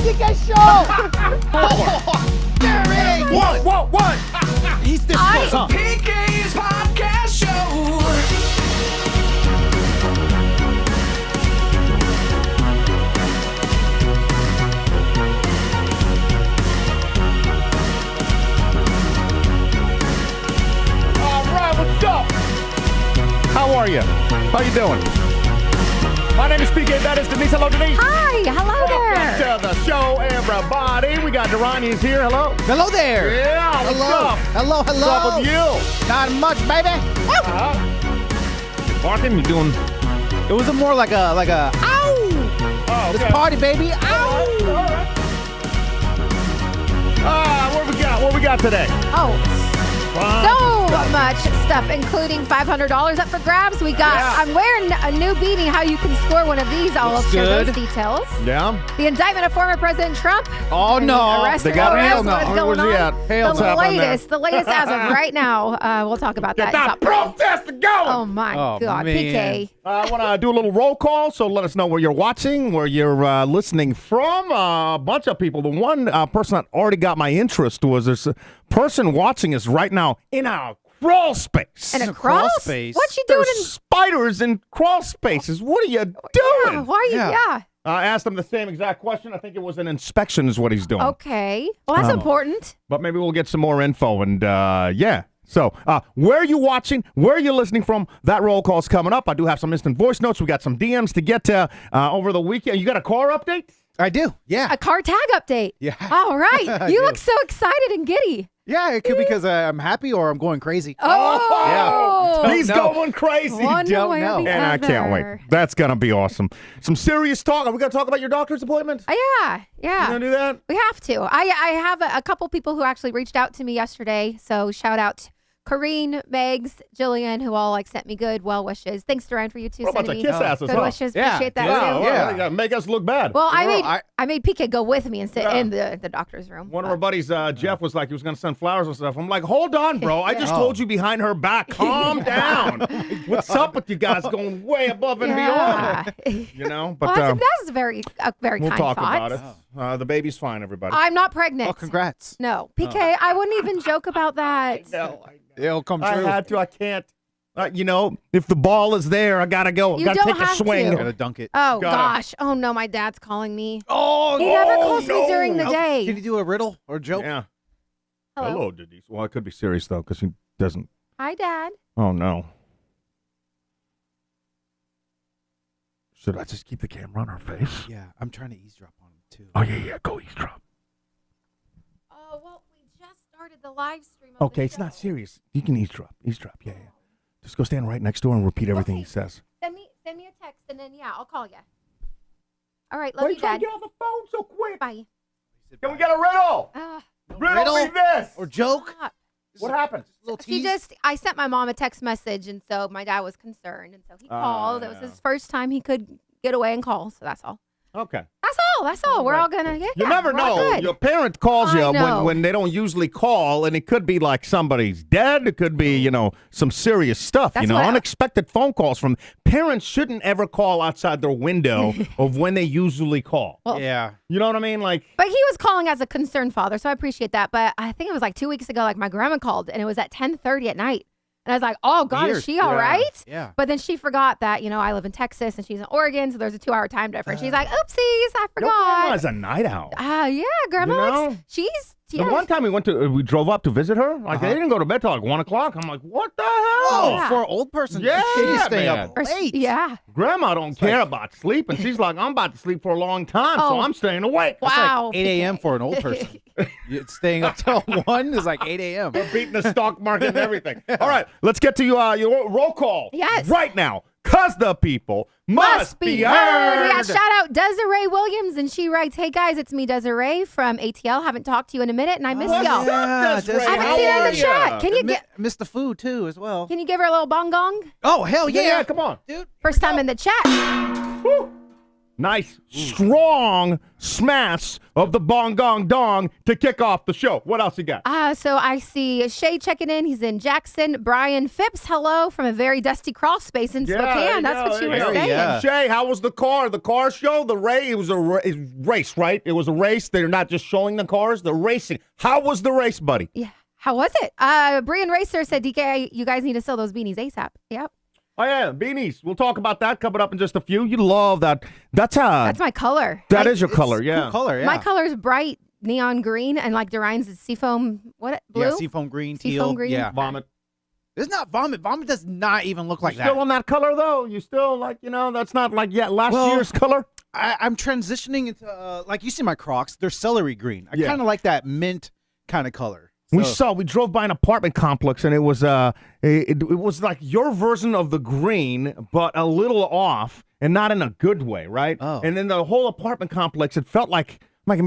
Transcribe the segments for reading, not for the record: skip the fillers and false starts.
PK Show! There it is! What? He's this close, huh? PK's Podcast Show! What's up? How are you? How you doing? My name is PK. That is Denise. Hello, Denise. Hi, hello there. Welcome to the show, everybody. We got Durani's here. Hello. Hello there. Yeah. What's Hello. up? Hello. What's up with you? Not much, baby. You barking? You doing? It was more like a ow. Oh, This okay. party, baby. Ow. All right. What we got today? So much stuff, including $500 up for grabs. We got, Yeah. I'm wearing a new beanie, how you can score one of these. I'll Looks share good. those details. Yeah. The indictment of former President Trump. Oh, no. Arrested. They got Arrest. hell no. What's going Where's he on? at? Hell The no. latest as of right now. We'll talk about Get that. that protest going. Oh my Oh, God, man. PK. I want to do a little roll call, so let us know where you're watching, where you're listening from. A bunch of people. The one person that already got my interest was this person watching us right now in a crawl space. And a crawl cross? space? What you doing There's spiders in crawl spaces. What are you doing? Yeah, why are you? Yeah. Yeah. I asked him the same exact question. I think it was an inspection is what he's doing. Okay. Well, that's important. But maybe we'll get some more info. And yeah. So where are you watching? Where are you listening from? That roll call's coming up. I do have some instant voice notes. We got some DMs to get to over the weekend. You got a car update? I do. Yeah. A car tag update. Yeah. All right. I You do. look so excited and giddy. Yeah, it could be because I'm happy or I'm going crazy. Oh. Yeah. He's No. going crazy. One don't way or know. the And I can't wait. other. That's going to be awesome. Some serious talk. Are we going to talk about your doctor's appointment? Yeah. You Yeah. going to do that? We have to. I have a couple people who actually reached out to me yesterday. So shout out to Corrine, Megs, Jillian, who all sent me good well wishes. Thanks, Duran, for you too. What about the Sending me kiss asses, good huh? wishes. Yeah. Appreciate that Wow. too. Yeah. You gotta make us look bad. Well, Girl, I made PK go with me and sit in the doctor's room. One of our buddies, Jeff, was like, he was going to send flowers and stuff. I'm like, hold on, bro. I just told you behind her back. Calm down. What's up with you guys going way above and beyond? You know? But Well, that's a very we'll kind talk thought. about it. The baby's fine, everybody. I'm not pregnant. Oh, congrats. No, PK, I wouldn't even joke about that. It'll come true. I had to. I can't. You know, if the ball is there, I got to go. You Got to don't take a have swing. to. Gotta dunk it. Oh Gotta- gosh. Oh no, my dad's calling me. Oh, He never calls me during the Oh, day. Can you do a riddle or joke? Yeah. Hello. Denise. Well, it could be serious, though, because he doesn't. Hi, Dad. Oh, no. Should I just keep the camera on her face? Yeah, I'm trying to eavesdrop on him too. Oh, yeah. Go eavesdrop. Oh well, we just started the live stream. Of Okay, the it's show. not serious. You can eavesdrop. Eavesdrop, yeah. Just go stand right next door and repeat everything he says. Send me a text and then I'll call you. All right, love you, Dad. get off the phone so quick? Bye. Can we get a riddle? Riddle me this. Or joke? Stop. What happened? Little She tease? I sent my mom a text message, and so my dad was concerned, and so he called. It was his first time he could get away and call, so that's all. Okay. That's all. We're all gonna. Yeah, You never we're all know. good. Your parent calls I you know. when they don't usually call, and it could be like somebody's dead. It could be, some serious stuff. That's what I- Unexpected phone calls from parents shouldn't ever call outside their window of when they usually call. Well, Yeah. You know what I mean? Like, But he was calling as a concerned father, so I appreciate that. But I think it was like 2 weeks ago, like my grandma called, and it was at 10:30 at night. And I was like, oh, God, Weird. is she all Yeah. right? Yeah. But then she forgot that, I live in Texas and she's in Oregon, so there's a 2-hour time difference. She's like, oopsies, I your grandma forgot. is a night owl. Yeah, grandma. You know? likes, she's, The yeah. one time we drove up to visit her, like they didn't go to bed till like 1 o'clock. I'm like, what the hell? Oh, Yeah. for an old person, Yeah, she's staying man. up Or- late. Yeah. Grandma don't care about sleep, and she's like, I'm about to sleep for a long time, so Oh. I'm staying awake. That's Wow. like 8 a.m. for an old person. Staying up till 1 is like 8 a.m. We're beating the stock market and everything. All right, let's get to your roll call. Yes. Right now, because the people must be heard. Yeah, shout out Desiree Williams, and she writes, hey guys, it's me, Desiree from ATL. Haven't talked to you in a minute, and I miss What's y'all. up, Desiree? I haven't How seen her in are the ya? chat. Can you get? Missed the food too as well. Can you give her a little bong gong? Oh hell yeah! Yeah, come on. dude. First time in the chat. Woo. Nice, strong smash of the bong gong dong to kick off the show. What else you got? So I see Shay checking in. He's in Jackson. Brian Phipps, hello from a very dusty crawl space in Spokane. That's what you were saying. Yeah. Shay, how was the car? The car show? The race? It was a race, right? It was a race. They're not just showing the cars. They're racing. How was the race, buddy? Yeah. How was it? Brian Racer said, DK, you guys need to sell those beanies ASAP. Yep. Oh, yeah, beanies. We'll talk about that coming up in just a few. You love that. That's my color. That is your color, yeah. Cool color, yeah. My color is bright neon green, and like Dorian's is seafoam, blue? Yeah, seafoam green, teal. Seafoam green. Yeah. Vomit. It's not vomit. Vomit does not even look like Still that. on that color, though? You still, that's not like yet last year's color? I'm transitioning into, like you see my Crocs, they're celery green. I Yeah. kind of like that mint kind of color. We drove by an apartment complex, and it was it was like your version of the green, but a little off, and not in a good way, right? Oh. And then the whole apartment complex, it felt like,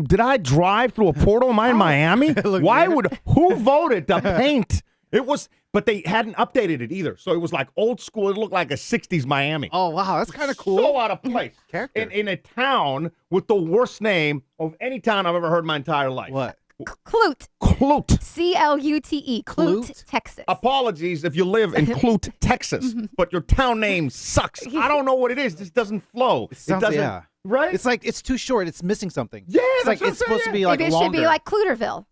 did I drive through a portal? Am I in Miami? Why who voted to paint? It was, but they hadn't updated it either, so it was like old school. It looked like a '60s Miami. Oh, wow, that's kind of cool. So out of place. Character. In a town with the worst name of any town I've ever heard in my entire life. What? Clute. Clute. Clute. Clute? Texas. Apologies if you live in Clute, Texas, but your town name sucks. I don't know what it is. It just doesn't flow. It doesn't, yeah. right? It's like it's too short. It's missing something. Yeah, it's like that's what it's I'm supposed to saying. be like Maybe it longer. should be like Cluterville.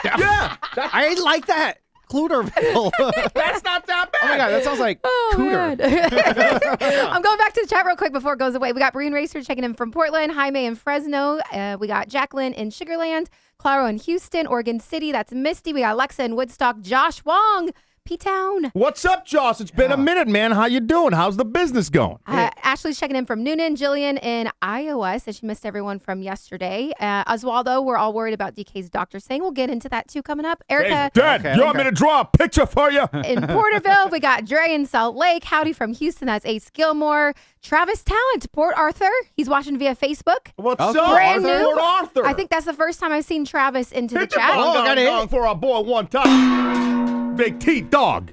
yeah. I like that. Cluterville. That's not that bad. Oh my god, that sounds like cooter. Man. I'm going back to the chat real quick before it goes away. We got Brian Racer checking in from Portland, Jaime in Fresno. We got Jacqueline in Sugarland, Claro in Houston, Oregon City. That's Misty. We got Alexa in Woodstock, Josh Wong, P-Town. What's up, Josh? It's been a minute, man. How you doing? How's the business going? Ashley's checking in from Noonan. Jillian in Iowa says she missed everyone from yesterday. Oswaldo, we're all worried about DK's doctor saying. We'll get into that too coming up. Erica Dad, you want me to draw a picture for you? in Porterville. We got Dre in Salt Lake. Howdy from Houston. That's Ace Gilmore. Travis Talent, Port Arthur. He's watching via Facebook. What's Okay. up, Brand Arthur? new. Port Arthur? I think that's the first time I've seen Travis into the Hit the chat. bong, I gotta hit gong it. for our boy one time. Big T dog.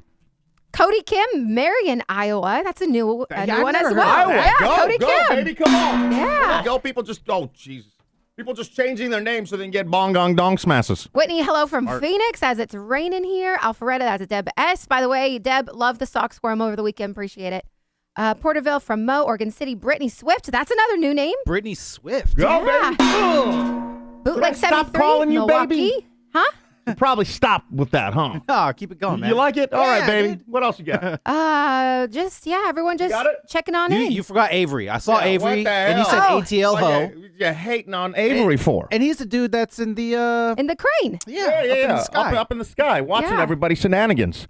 Cody Kim, Marion, Iowa. That's a new one I've as never heard well. of Iowa. Yeah, go, Cody go, Kim. baby, come on. Yeah. There you go. People just, Jesus. People just changing their names so they can get bong gong dong smashes. Whitney, hello from Phoenix as it's raining here. Alpharetta, that's a Deb S. By the way, Deb, love the sock squirm over the weekend. Appreciate it. Porterville from Mo, Oregon City. Brittany Swift, that's another new name. Brittany Swift. Go, Yeah. baby. Bootleg Should I stop 73, calling you Milwaukee. baby? Huh? You probably stop with that, huh? Oh, keep it going, man. You like it? All right, Yeah, baby. dude. What else you got? Everyone just got it? checking on in. You forgot Avery. I saw Yeah, Avery, what the and he said hell? ATL What ho. you're hating on Avery for? And he's the dude that's in the in the crane. up in the sky. Up in the sky, watching Yeah. everybody's shenanigans.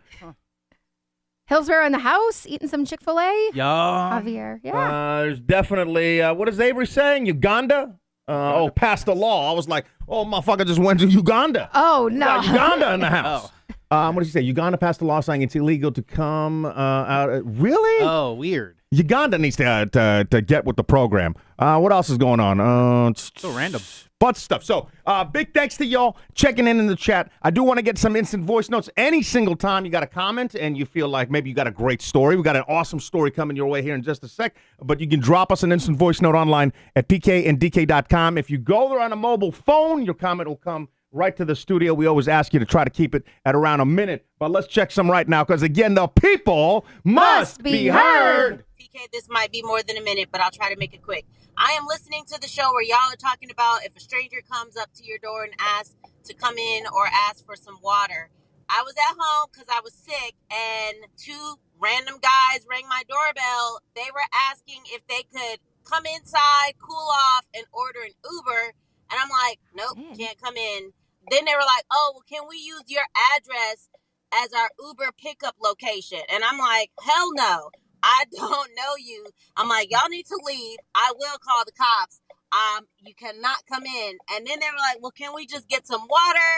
Hillsborough in the house, eating some Chick-fil-A. Yeah. Javier, yeah. There's definitely, what is Avery saying? Uganda? Passed the law. I was like, motherfucker just went to Uganda. Oh, no. Got Uganda in the house. What did he say? Uganda passed a law saying it's illegal to come out. Really? Oh, weird. Uganda needs to get with the program. What else is going on? So random. Bunch of stuff. So, big thanks to y'all checking in the chat. I do want to get some instant voice notes. Any single time you got a comment and you feel like maybe you got a great story. We got an awesome story coming your way here in just a sec. But you can drop us an instant voice note online at pkanddk.com. If you go there on a mobile phone, your comment will come right to the studio. We always ask you to try to keep it at around a minute. But let's check some right now because, again, the people must be heard. PK, this might be more than a minute, but I'll try to make it quick. I am listening to the show where y'all are talking about if a stranger comes up to your door and asks to come in or ask for some water. I was at home because I was sick, and two random guys rang my doorbell. They were asking if they could come inside, cool off, and order an Uber. And I'm like, nope, can't come in. Then they were like, oh, well, can we use your address as our Uber pickup location? And I'm like, hell no. I don't know you. I'm like, y'all need to leave. I will call the cops. You cannot come in. And then they were like, well, can we just get some water?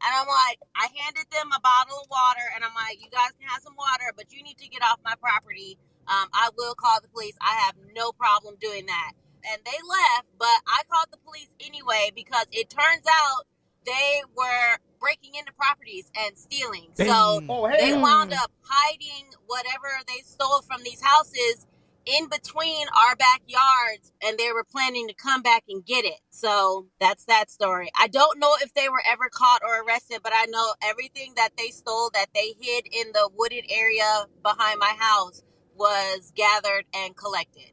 And I'm like, I handed them a bottle of water, and I'm like, you guys can have some water, but you need to get off my property. I will call the police. I have no problem doing that. And they left, but I called the police anyway because it turns out they were breaking into properties and stealing. So they wound up hiding whatever they stole from these houses in between our backyards, and they were planning to come back and get it. So that's that story. I don't know if they were ever caught or arrested, but I know everything that they stole that they hid in the wooded area behind my house was gathered and collected.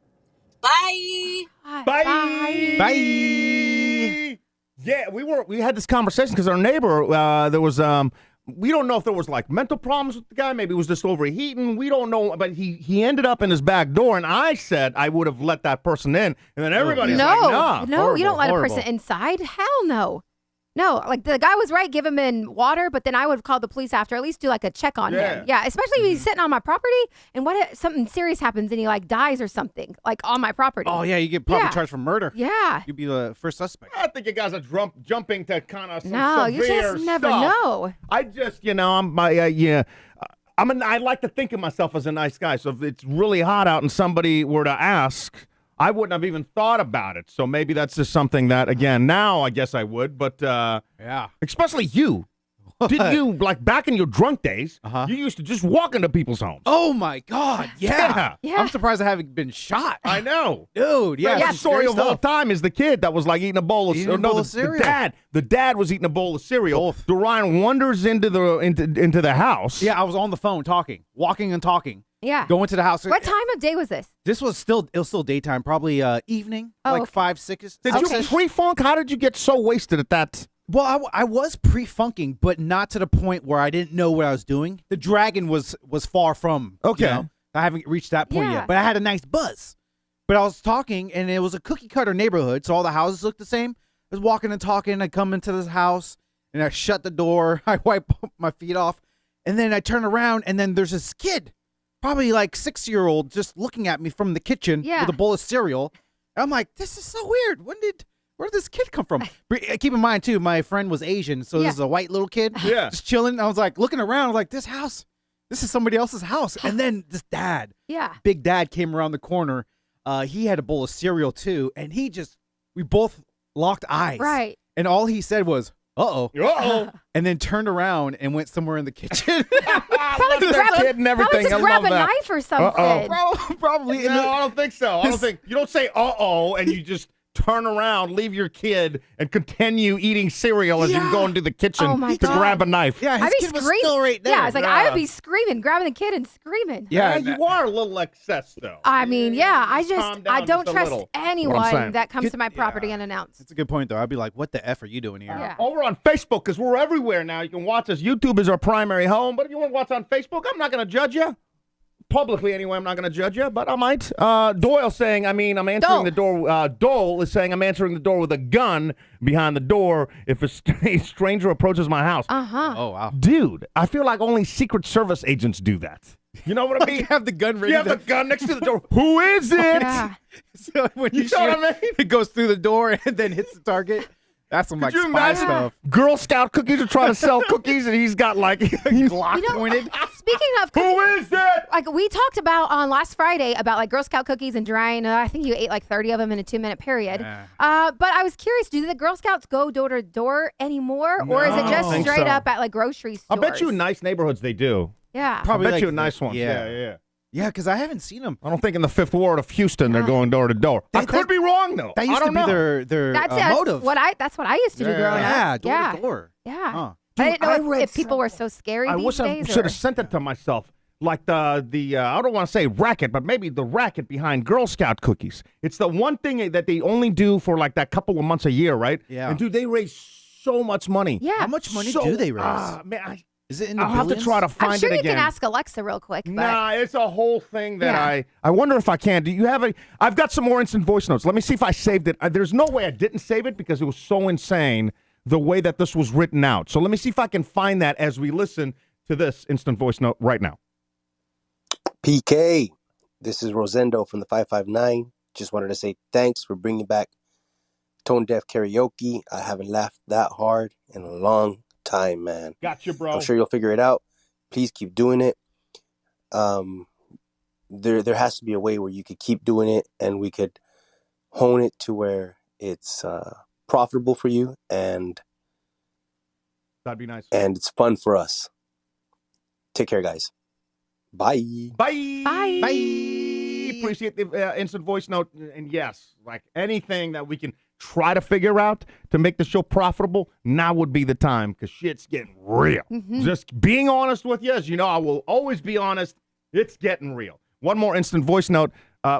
Bye. Bye. Bye. Yeah, we had this conversation because our neighbor, there was we don't know if there was like mental problems with the guy. Maybe it was just overheating. We don't know, but he ended up in his back door, and I said I would have let that person in, and then everybody's like, nah. No, you don't let horrible. a person inside. Hell no. No, like the guy was right, give him in water, but then I would have called the police after, at least do like a check on him. Yeah, especially when he's sitting on my property and what if something serious happens and he like dies or something, like on my property. Oh, yeah, you get probably Yeah. charged for murder. Yeah. You'd be the first suspect. I think you guys are jumping to kind of some No, you severe just never stuff. know. I just, I like to think of myself as a nice guy. So if it's really hot out and somebody were to ask, I wouldn't have even thought about it. So maybe that's just something that, again, now I guess I would. But Yeah. especially you. Did you, like back in your drunk days, you used to just walk into people's homes? Oh, my God. Yeah. Yeah. I'm surprised I haven't been shot. I know. Dude, yeah. The some story scary of all stuff. time is the kid that was like eating a bowl of Eating a bowl of cereal. The dad was eating a bowl of cereal. Both. Dorian wanders into the house. Yeah, I was on the phone walking and talking. Yeah. Going to the house. What time of day was this? It was still daytime, probably evening, Oh, like okay. 5, 6. Did you Okay. pre-funk? How did you get so wasted at that? Well, I was pre-funking, but not to the point where I didn't know what I was doing. The dragon was far from. Okay. I haven't reached that point Yeah. yet, but I had a nice buzz. But I was talking, and it was a cookie cutter neighborhood, so all the houses looked the same. I was walking and talking. I come into this house, and I shut the door. I wipe my feet off, and then I turn around, and then there's this kid, probably like 6-year-old, just looking at me from the kitchen Yeah. with a bowl of cereal. And I'm like, this is so weird. Where did this kid come from? Keep in mind, too, my friend was Asian, so this is a white little kid. Yeah. Just chilling. I was like, looking around, I was like, this is somebody else's house. And then this dad, Yeah. big dad, came around the corner. He had a bowl of cereal, too. And we both locked eyes. Right. And all he said was, uh-oh. Uh-oh. And then turned around and went somewhere in the kitchen. Probably just That grab kid and everything. Probably I just grab love a that. knife or something. Probably. No, I don't think so. I don't think you don't say uh-oh and you just turn around, leave your kid, and continue eating cereal as you go into the kitchen Oh, my to God. grab a knife. Yeah, his I'd be kid was screaming. still right there. Yeah, it's like I would be screaming, grabbing the kid and screaming. Yeah, you are a little excess, though. I mean, yeah, I calm down don't just a trust little. anyone saying. that comes to my property unannounced. That's a good point, though. I'd be like, what the F are you doing here? Yeah. Over on Facebook, because we're everywhere now. You can watch us. YouTube is our primary home. But if you want to watch on Facebook, I'm not going to judge you. Publicly, anyway, I'm not going to judge you, but I might. Doyle saying, I'm answering the door. Dole is saying, I'm answering the door with a gun behind the door if a stranger approaches my house. Uh-huh. Oh, wow. Dude, I feel like only Secret Service agents do that. You know what I mean? You have the gun ready. You have the gun next to the door. Who is it? Yeah. So when you You know shoot, what I mean? it goes through the door and then hits the target. That's some like Could you spy imagine? stuff. Girl Scout cookies are trying to sell cookies, and he's got like Glock pointed. Speaking of Who cookies, is it? like we talked about on last Friday about like Girl Scout cookies and drying. I think you ate like 30 of them in a 2-minute period. Yeah. But I was curious, do the Girl Scouts go door to door anymore, or is it No. just I think straight so. up at like grocery stores? I bet you in nice neighborhoods they do. Yeah. Probably I bet like you in nice ones. yeah. Yeah. Yeah, because I haven't seen them. I don't think in the Fifth Ward of Houston they're going door to door. I That- could be wrong though. That used I to don't be know. their That's motive. That's what I used to do growing yeah, up. door Yeah. to door. Yeah. Huh. I didn't know I if, read if people were so scary I these wish I days. should or- have sent it to myself. Like the I don't want to say racket, but maybe the racket behind Girl Scout cookies. It's the one thing that they only do for like that couple of months a year, right? Yeah. And dude, they raise so much money. Yeah. How much money do they raise? Man, Is it in the I'll have to billions? try to find I'm sure it you again. can ask Alexa real quick. But Nah, it's a whole thing that Yeah. I wonder if I can. Do you have I've got some more instant voice notes. Let me see if I saved it. There's no way I didn't save it because it was so insane the way that this was written out. So let me see if I can find that as we listen to this instant voice note right now. PK, this is Rosendo from the 559. Just wanted to say thanks for bringing back Tone Deaf Karaoke. I haven't laughed that hard in a long time, man. Gotcha, bro. I'm sure you'll figure it out. Please keep doing it. There has to be a way where you could keep doing it and we could hone it to where it's profitable for you and That'd be nice. it's fun for us. Take care, guys. Bye. Bye. Bye. Bye. appreciate the instant voice note. And yes, like anything that we can try to figure out to make the show profitable, now would be the time because shit's getting real. Just being honest with you, as you know, I will always be honest. It's getting real. One more instant voice note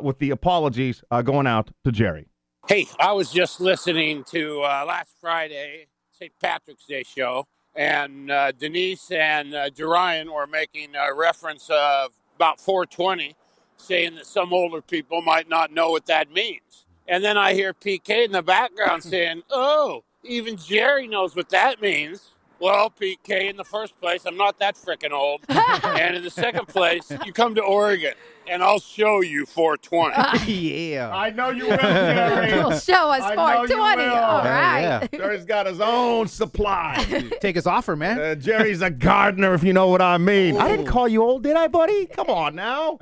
with the apologies going out to Jerry. Hey, I was just listening to last Friday, St. Patrick's Day show, and Denise and Jerian were making a reference of about 420, saying that some older people might not know what that means. And then I hear PK in the background saying, oh, even Jerry knows what that means. Well, PK, in the first place, I'm not that frickin' old. And in the second place, you come to Oregon, and I'll show you 420. Yeah. I know you will, Jerry. He'll show us I know you 420. will. All right. Yeah. Jerry's got his own supply. Take his offer, man. Jerry's a gardener, if you know what I mean. I didn't call you old, did I, buddy? Come on now.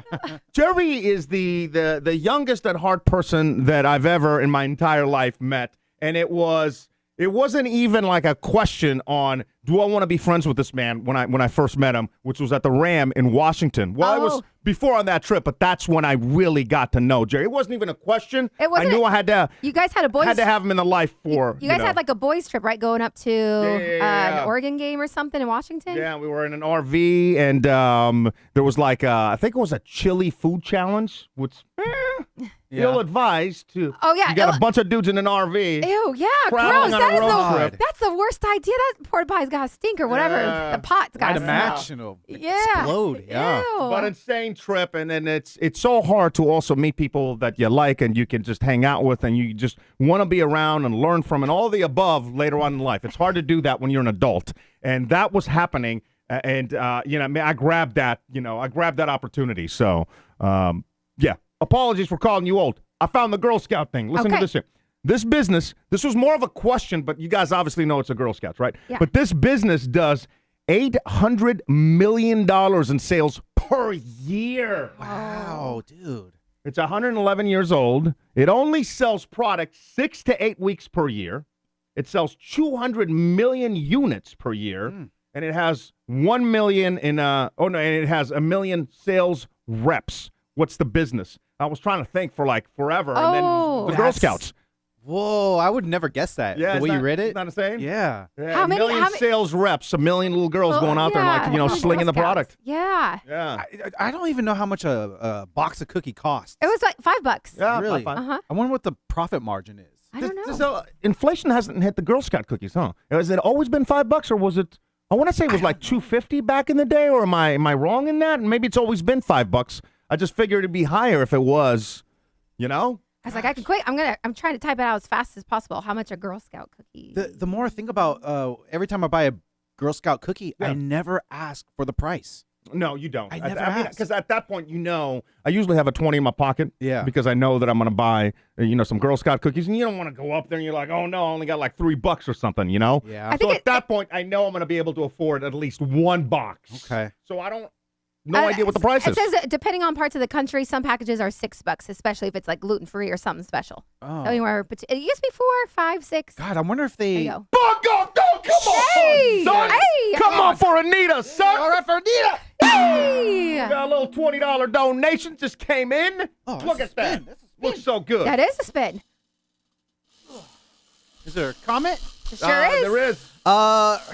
Jerry is the youngest at heart person that I've ever in my entire life met, and it wasn't even like a question on, do I want to be friends with this man when I first met him, which was at the Ram in Washington. Well, I was before on that trip, but that's when I really got to know Jerry. It wasn't even a question. I knew I had to. You guys had a boys. Had to have him in the life for. You guys had like a boys trip, right? Going up to an Oregon game or something in Washington. Yeah, we were in an RV, and there was like I think it was a chili food challenge, which ill-advised to. Oh yeah, you got a bunch of dudes in an RV. Ew, yeah, traveling gross. on a road trip. That's the worst idea. That porta potty's got to stink or whatever. The pot's got I'd to imagine it'll explode. Yeah. Ew. But insane trip, and then it's so hard to also meet people that you like and you can just hang out with and you just want to be around and learn from and all the above later on in life. It's hard to do that when you're an adult, and that was happening. And I grabbed that. I grabbed that opportunity. So, apologies for calling you old. I found the Girl Scout thing. Listen to this here. This business, this was more of a question, but you guys obviously know it's a Girl Scouts, right? Yeah. But this business does $800 million in sales per year. Wow, dude. It's 111 years old. It only sells products 6 to 8 weeks per year. It sells 200 million units per year, and it has 1 million and it has 1 million sales reps. What's the business? I was trying to think for like forever, and then the Girl Scouts. Whoa, I would never guess that. Yeah, the way you read it. Isn't that insane? Yeah. How many- 1 million sales reps, 1 million little girls going out there and like, slinging the Girl product. Scouts. Yeah. Yeah. I don't even know how much a box of cookie costs. It was like $5. Yeah, Really? fine. Uh-huh. I wonder what the profit margin is. I don't know. So inflation hasn't hit the Girl Scout cookies, huh? Has it always been $5, or was it? I want to say it was like $2.50 back in the day, or am I wrong in that? Maybe it's always been $5. I just figured it'd be higher if it was, I was like, I can quit. I'm trying to type it out as fast as possible. How much a Girl Scout cookie? The more I think about every time I buy a Girl Scout cookie, I never ask for the price. No, you don't. I never ask. Because at that point, I usually have a 20 in my pocket. Yeah. Because I know that I'm going to buy, some Girl Scout cookies, and you don't want to go up there and you're like, oh no, I only got like $3 or something, Yeah. I So think at that point, I know I'm going to be able to afford at least one box. Okay. So I don't. No idea what the price is. It says that depending on parts of the country, some packages are $6, especially if it's like gluten free or something special. Oh. So anywhere, it used to be 4, 5, 6. God, I wonder if There they. you go. Fuck off! No, come Hey! on, son! Hey! Come on for Anita, son! All right, for Anita. Hey! Got a little $20 donation just came in. Oh, Look that's at a that. spin. That's a spin. Looks so good. That is a spin. Is there a comment? It sure is. There is.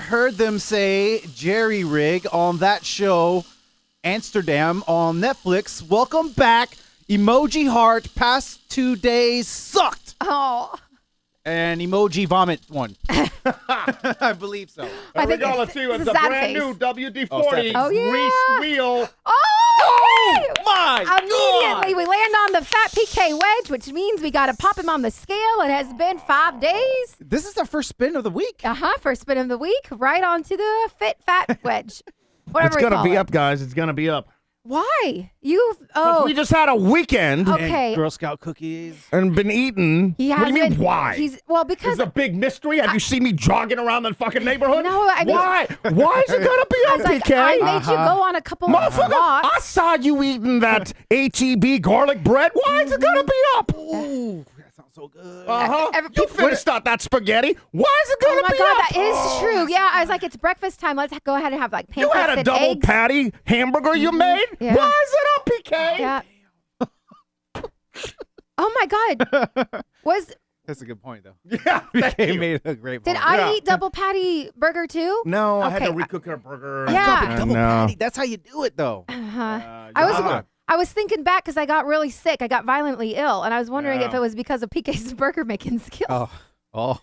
Heard them say Jerry Rig on that show, Amsterdam on Netflix. Welcome back. Emoji heart. Past 2 days sucked. Oh. And emoji vomit one. I believe so. I There we think go. it's- Let's see it's what's a the sad brand face. new WD-40 Oh, yeah. Grease Wheel. Oh! My Immediately, we land on the fat PK Wedge, which means we got to pop him on the scale. It has been 5 days. This is our first spin of the week. First spin of the week, right onto the fit fat wedge. Whatever It's we going to call be it. up, guys. It's going to be up. Why? We just had a weekend Okay. And Girl Scout cookies. and been eating. He What do you mean, hasn't- why? Because It's a big mystery. Have you seen me jogging around the fucking neighborhood? No, I mean- Why? Why is it going to be I up, was like, PK? I made you go on a couple of Motherfucker, I walks. saw you eating that HEB garlic bread. Why is it going to be up? Ooh, that sounds so good. Uh-huh. Every- You finished out that spaghetti. Why is it going Oh to my be God, up? that is true. Yeah, I was like, it's breakfast time. Let's go ahead and have like You pancakes had a and double eggs. patty hamburger you made? Yeah. Why is it up, PK? Yeah. Oh my God. That's a good point, though. Yeah, thank PK you. made a great Did point. I eat double patty burger too? No, I had to Okay. recook our burger. Yeah. And, Double patty. That's how you do it, though. I was thinking back because I got really sick. I got violently ill, and I was wondering if Yeah. it was because of PK's burger making skills. Oh.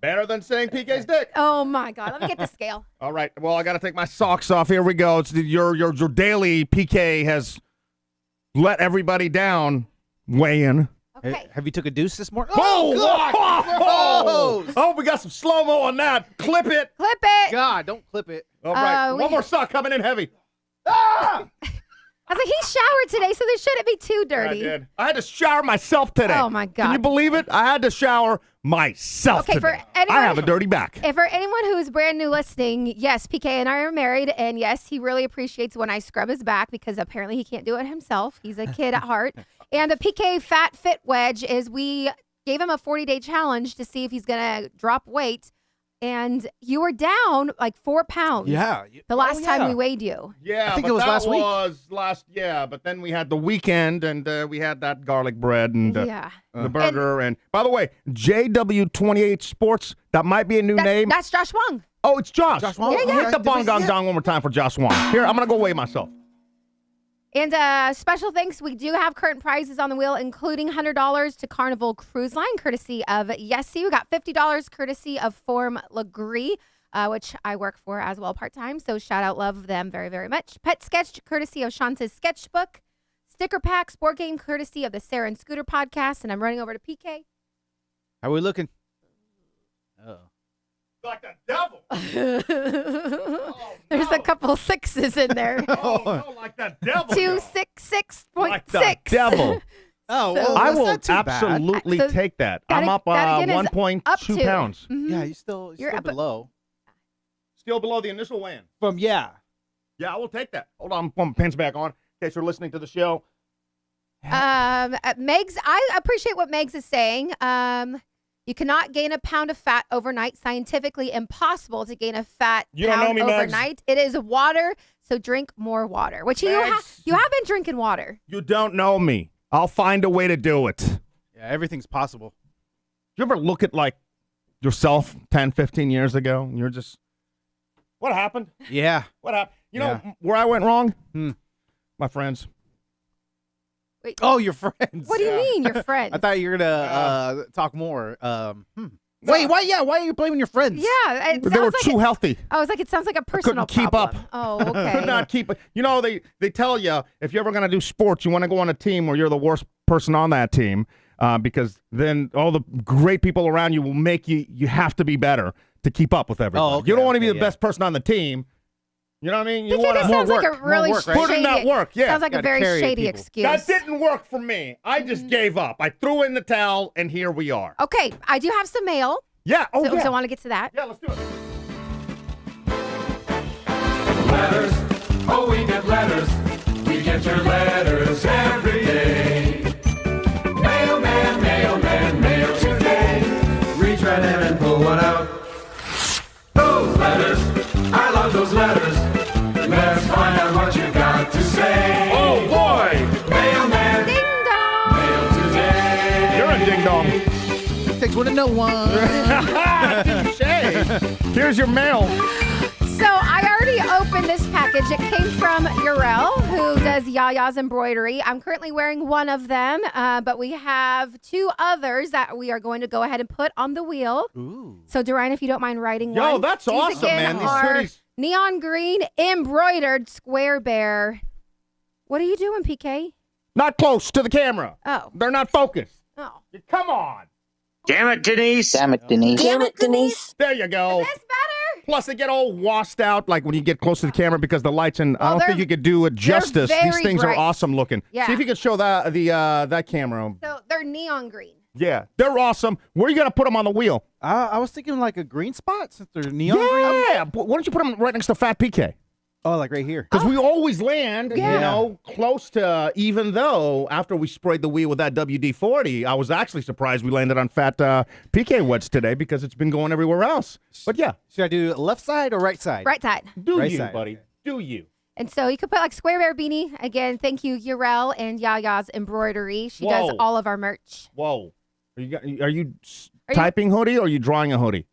better than saying PK's dick. Oh my God. Let me get the scale. All right. Well, I got to take my socks off. Here we go. It's your daily PK has let everybody down. Weigh in. Okay. Have you took a deuce this morning? Oh, oh, we got some slow mo on that. Clip it. Clip it. God, don't clip it. All right. we- One more sock coming in heavy. I was like, he showered today, so this shouldn't be too I dirty. did. I had to shower myself today. Oh, my Can you God. believe it? I had to shower myself Okay, for today. anyone- I have a dirty back. And for anyone who is brand new listening, yes, PK and I are married, and yes, he really appreciates when I scrub his back because apparently he can't do it himself. He's a kid at heart. And the PK Fat Fit Wedge is we gave him a 40-day challenge to see if he's going to drop weight, and you were down like 4 pounds. Yeah. The last time we weighed you. Yeah, I think but it was that last week. was last. Yeah, but then we had the weekend, and we had that garlic bread and Yeah. the burger. And by the way, JW28 Sports. That might be a new name. That's Josh Wong. Oh, it's Josh. Josh Wong? Hit Yeah. the bong gong dong one more time for Josh Wong. Here, I'm gonna go weigh myself. And special thanks, we do have current prizes on the wheel, including $100 to Carnival Cruise Line, courtesy of Yesy. We got $50 courtesy of Form Legree, which I work for as well part-time. So shout out, love them very, very much. Pet Sketch, courtesy of Shanta's Sketchbook. Sticker Pack, Sport Game, courtesy of the Sarah and Scooter podcast. And I'm running over to PK. How we looking? Oh. Like the devil. There's a couple sixes in there. Oh, no, like the devil. 266.6. Like the devil. Oh, So- well, I that's will not too bad. absolutely So take that. that- I'm up that again is 1.2 up to. pounds. Mhm. Yeah, You're you're still up- below. Still below the initial weigh-in. Yeah. Yeah, I will take that. Hold on, put my pants back on in case you're listening to the show. Megs, I appreciate what Megs is saying. You cannot gain a pound of fat overnight. Scientifically impossible to gain a fat You don't know pound me, Megs. overnight. It is water, so drink more water. Which you have been drinking water. You don't know me. I'll find a way to do it. Yeah, everything's possible. You ever look at like yourself 10, 15 years ago and you're just, what happened? Yeah. What happened? You know Yeah. where I went wrong? Hmm. My friends. Oh, your friends. What do you mean, your friends? I thought you were gonna talk more. Wait, why? Yeah, why are you blaming your friends? Yeah, it They were sounds like too healthy. I was like, it sounds like a personal keep problem. up. Oh, okay. Could not keep it. You know, they tell you if you're ever going to do sports, you want to go on a team where you're the worst person on that team because then all the great people around you will make you have to be better to keep up with everybody. Oh, okay, you don't want to be okay, the yeah. best person on the team. You know what I mean? You PK, want this to sounds like work, a really more work, right? put in that shady. work. Yeah. Sounds like a Gotta very carry shady people. excuse. That didn't work for me. I just gave up. I threw in the towel, and here we are. Okay, I do have some mail, Yeah. Oh, so, yeah. so I want to get to that. Yeah, let's do it. Letters, oh, we get letters. We get your letters every day. Mailman, mailman, mail today. Reach right in and pull one out. Those letters, I love those letters. Let's find out what you got to say. Oh, boy. Mailman, Ding dong. mail today. You're a ding-dong. Takes one to know one. Here's your mail. So I already opened this package. It came from Urel, who does Yayas Embroidery. I'm currently wearing one of them, but we have two others that we are going to go ahead and put on the wheel. Ooh. So, Dorian, if you don't mind writing Yo, one. that's These awesome, again man. These are hoodies. neon green embroidered square bear. What are you doing, PK? Not close to the camera. Oh. They're not focused. Oh. Come on. Damn it, Denise. Damn it, Denise. Damn it, Denise. There you go. Is this better? Plus, they get all washed out, like when you get close to the camera because the lights. And I Well, don't think they're- you could do it justice. These very things bright. are awesome looking. Yeah. See if you can show that that camera. So they're neon green. Yeah, they're awesome. Where are you gonna put them on the wheel? I was thinking like a green spot since they're neon green. Yeah. Why don't you put them right next to Fat PK? Oh, like right here. Because we always land, Yeah. you know, close to. Even though after we sprayed the wheel with that WD-40, I was actually surprised we landed on Fat PK Wedge today because it's been going everywhere else. But yeah, Should I do left side or right side? Right side. do Right you, side, buddy? okay. Do you? And so you could put like Square Bear Beanie. Again, thank you, Yarel and Yayas Embroidery. She does Whoa. all of our merch. Whoa. Are you typing hoodie or are you drawing a hoodie?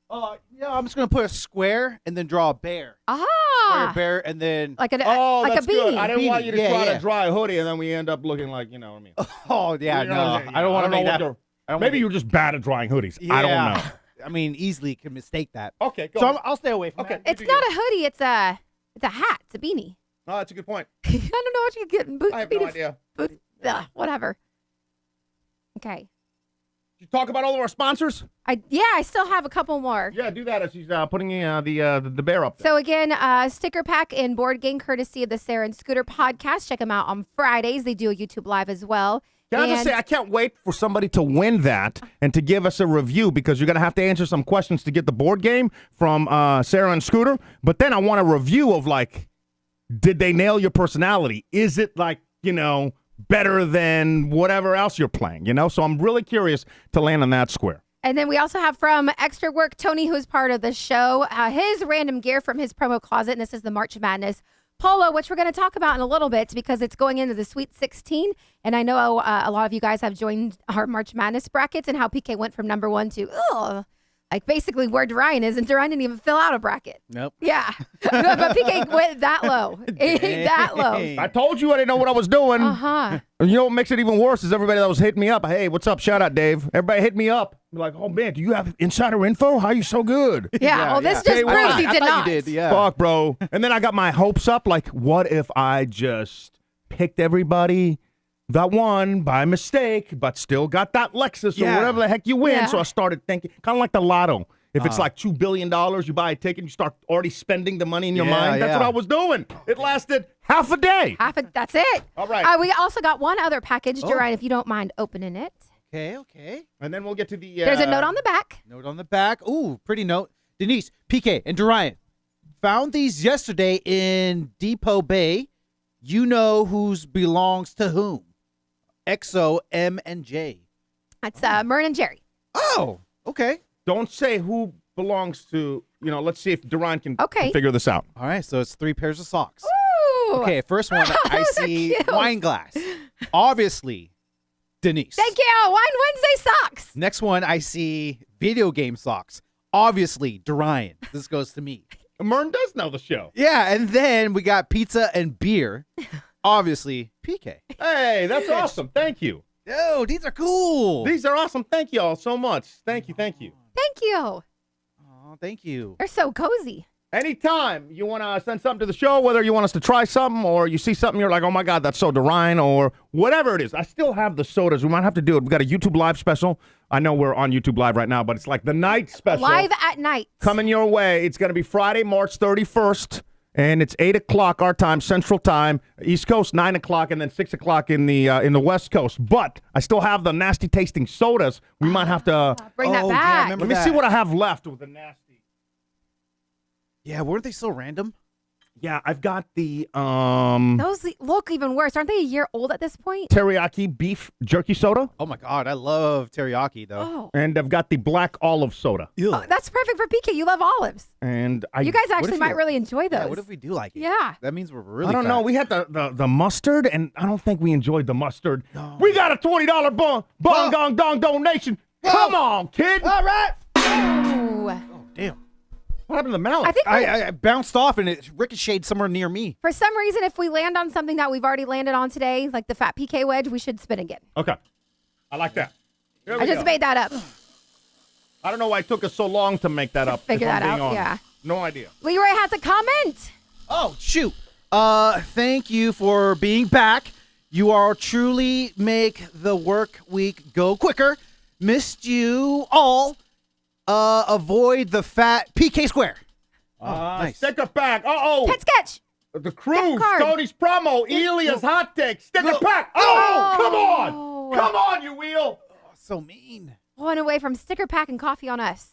Yeah, I'm just gonna put a square and then draw a bear. Square Ah, bear and then like a Oh, like that's a beanie. good. I didn't want you to Yeah, try yeah. to draw a hoodie and then we end up looking like, you know what I mean? oh yeah, You know no, what I'm saying? I don't want to know make what that. you're- I don't Maybe wanna- you're just bad at drawing hoodies. I don't know. I mean, easily can mistake that. Okay, go. So I'll stay away from Okay. that. It's not a hoodie. It's a hat. It's a beanie. Oh, that's a good point. I don't know what you get. I have no idea. Whatever. Okay. Did you talk about all of our sponsors? I still have a couple more. Yeah, do that as she's putting the bear up there. So again, sticker pack and board game courtesy of the Sarah and Scooter podcast. Check them out on Fridays. They do a YouTube live as well. Can I just say, I can't wait for somebody to win that and to give us a review because you're going to have to answer some questions to get the board game from Sarah and Scooter. But then I want a review of, like, did they nail your personality? Is it, like, better than whatever else you're playing, So I'm really curious to land on that square. And then we also have from Extra Work, Tony, who's part of the show, his random gear from his promo closet. And this is the March Madness Polo, which we're going to talk about in a little bit because it's going into the Sweet 16. And I know a lot of you guys have joined our March Madness brackets and how PK went from number 1 to, like basically where Dorian is. And Dorian didn't even fill out a bracket. Nope. Yeah. But PK went that low. That low. I told you I didn't know what I was doing. Uh-huh. And what makes it even worse is everybody that was hitting me up. Hey, what's up? Shout out, Dave. Everybody hit me up. Be like, oh, man, do you have insider info? How are you so good? Yeah, well, this just Hey, proves I he did thought not. you did, yeah. Fuck, bro. And then I got my hopes up. Like, what if I just picked everybody that won by mistake, but still got that Lexus or Yeah. whatever the heck you win? Yeah. So I started thinking, kind of like the lotto. If it's like $2 billion, you buy a ticket, you start already spending the money in your Yeah, mind. That's yeah. what I was doing. It lasted half a day. That's it. All right. We also got one other package, Dorian, if you don't mind opening it. Okay. And then we'll get to the... There's a note on the back. Note on the back. Ooh, pretty note. Denise, PK, and Dorian found these yesterday in Depot Bay. You know whose belongs to whom. XO, M, and J. That's Mern and Jerry. Oh, okay. Don't say who belongs to... let's see if Duran can Okay. figure this out. All right, so it's 3 pairs of socks. Ooh. Okay, first one, I Those are see cute. wine glass. Obviously, Denise. Thank you. Wine Wednesday socks. Next one, I see video game socks. Obviously, Dorian. This goes to me. Mern does know the show. Yeah, and then we got pizza and beer. Obviously, PK. Hey, that's awesome. Thank you. Oh, these are cool. These are awesome. Thank you all so much. Thank you. Thank you. Oh, thank you. They're so cozy. Anytime you want to send something to the show, whether you want us to try something or you see something, you're like, oh my God, that's so Dorian or whatever it is. I still have the sodas. We might have to do it. We got a YouTube Live special. I know we're on YouTube Live right now, but it's like the night special. Live at night. Coming your way. It's going to be Friday, March 31st. And it's 8 o'clock our time, Central Time, East Coast 9 o'clock, and then 6 o'clock in the West Coast. But I still have the nasty tasting sodas. We might have to. Bring that Oh, yeah, back. remember Let me see what I have left with the nasty. Yeah, weren't they so random? Yeah, I've got the Those look even worse. Aren't they a year old at this point? teriyaki beef jerky soda, Oh my God, I love teriyaki though. Oh. and I've got the black olive soda. Oh, that's perfect for PK. You love olives. And You guys actually if might you- really enjoy those. Yeah, what if we do like it? Yeah. That means we're really I don't know. fat. We had the mustard, and I don't think we enjoyed the mustard. We got a $20 bong gong dong donation. Come on, kid. All right. Ooh. Oh, damn. What happened to the mallet? I think I bounced off and it ricocheted somewhere near me. for some reason, if we land on something that we've already landed on today, like the fat PK wedge, we should spin again. Okay. I like that. Here we I just go. made that up. I don't know why it took us so long to make that up. Figure if I'm that being out, honest. yeah. No idea. Leroy has a comment. Oh, shoot. Thank you for being back. You are truly make the work week go quicker. Missed you all. Avoid the fat PK square. Nice. Stick it back. Pet sketch. The cruise, card. Tony's promo, Elia's hot take, stick it back. Come on. Come on, you wheel. Oh, so mean. One away from sticker pack and coffee on us.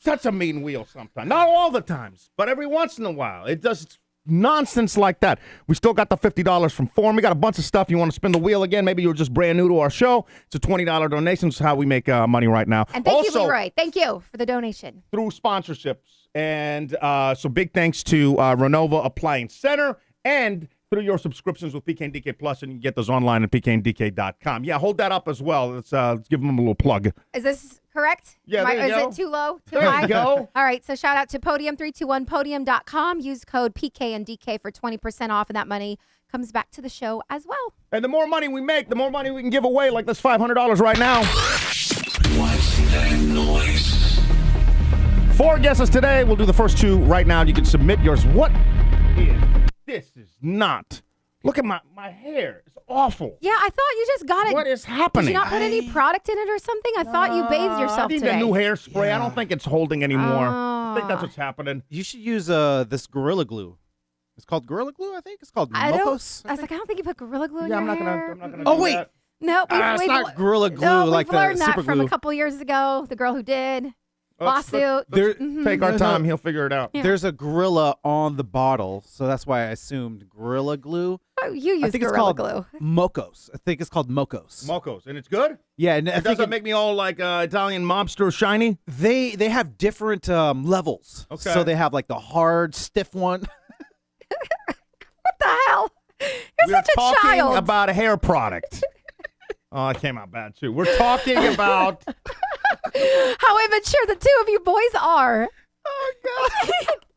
Such a mean wheel sometimes. Not all the times, but every once in a while. It does nonsense like that. We still got the $50 from Forum. We got a bunch of stuff. You want to spin the wheel again? Maybe you're just brand new to our show. It's a $20 donation. It's how we make money right now. And thank also, you, Leroy. Thank you for the donation. through sponsorships And so big thanks to Renova Appliance Center and through your subscriptions with PK and DK Plus, and you can get those online at pkandk.com. Yeah, hold that up as well. Let's give them a little plug. Is this correct? Yeah, there you Is go. it too low? Too There high? you go. All right, so shout out to Podium321podium.com. Use code PK and DK for 20% off, and that money comes back to the show as well. And the more money we make, the more money we can give away, like this $500 right now. What's that noise? 4 guesses today. We'll do the first 2 right now. You can submit yours. What is this? Is not. Look at my hair. It's awful. Yeah, I thought you just got it. What is Did happening? you not put any product in it or something? I thought you bathed yourself I need today. a new hairspray. Yeah. I don't think it's holding anymore. I think that's Ah. what's happening. You should use this Gorilla Glue. It's called Gorilla Glue, I think. It's called I Mocos. was like, I don't think you put Gorilla Glue in Yeah, your I'm hair. not gonna Oh, do wait. that. No, It's not Gorilla Glue no, like we've the learned that super from glue. a couple years ago. The girl who did. Let's Lawsuit. There- take our No, no. time. He'll figure it out. Yeah. There's a gorilla on the bottle, so that's why I assumed Gorilla Glue. Oh, you use I think it's Gorilla called Glue. Mocos. I think it's called Mocos. Mocos, and it's good. Yeah, and I It think doesn't make me all like Italian mobster shiny. they have different levels. Okay. So they have like the hard, stiff one. What the hell? You're We're such a talking child. about a hair product. Oh, it came out bad too. We're talking about. How immature the two of you boys are. Oh God!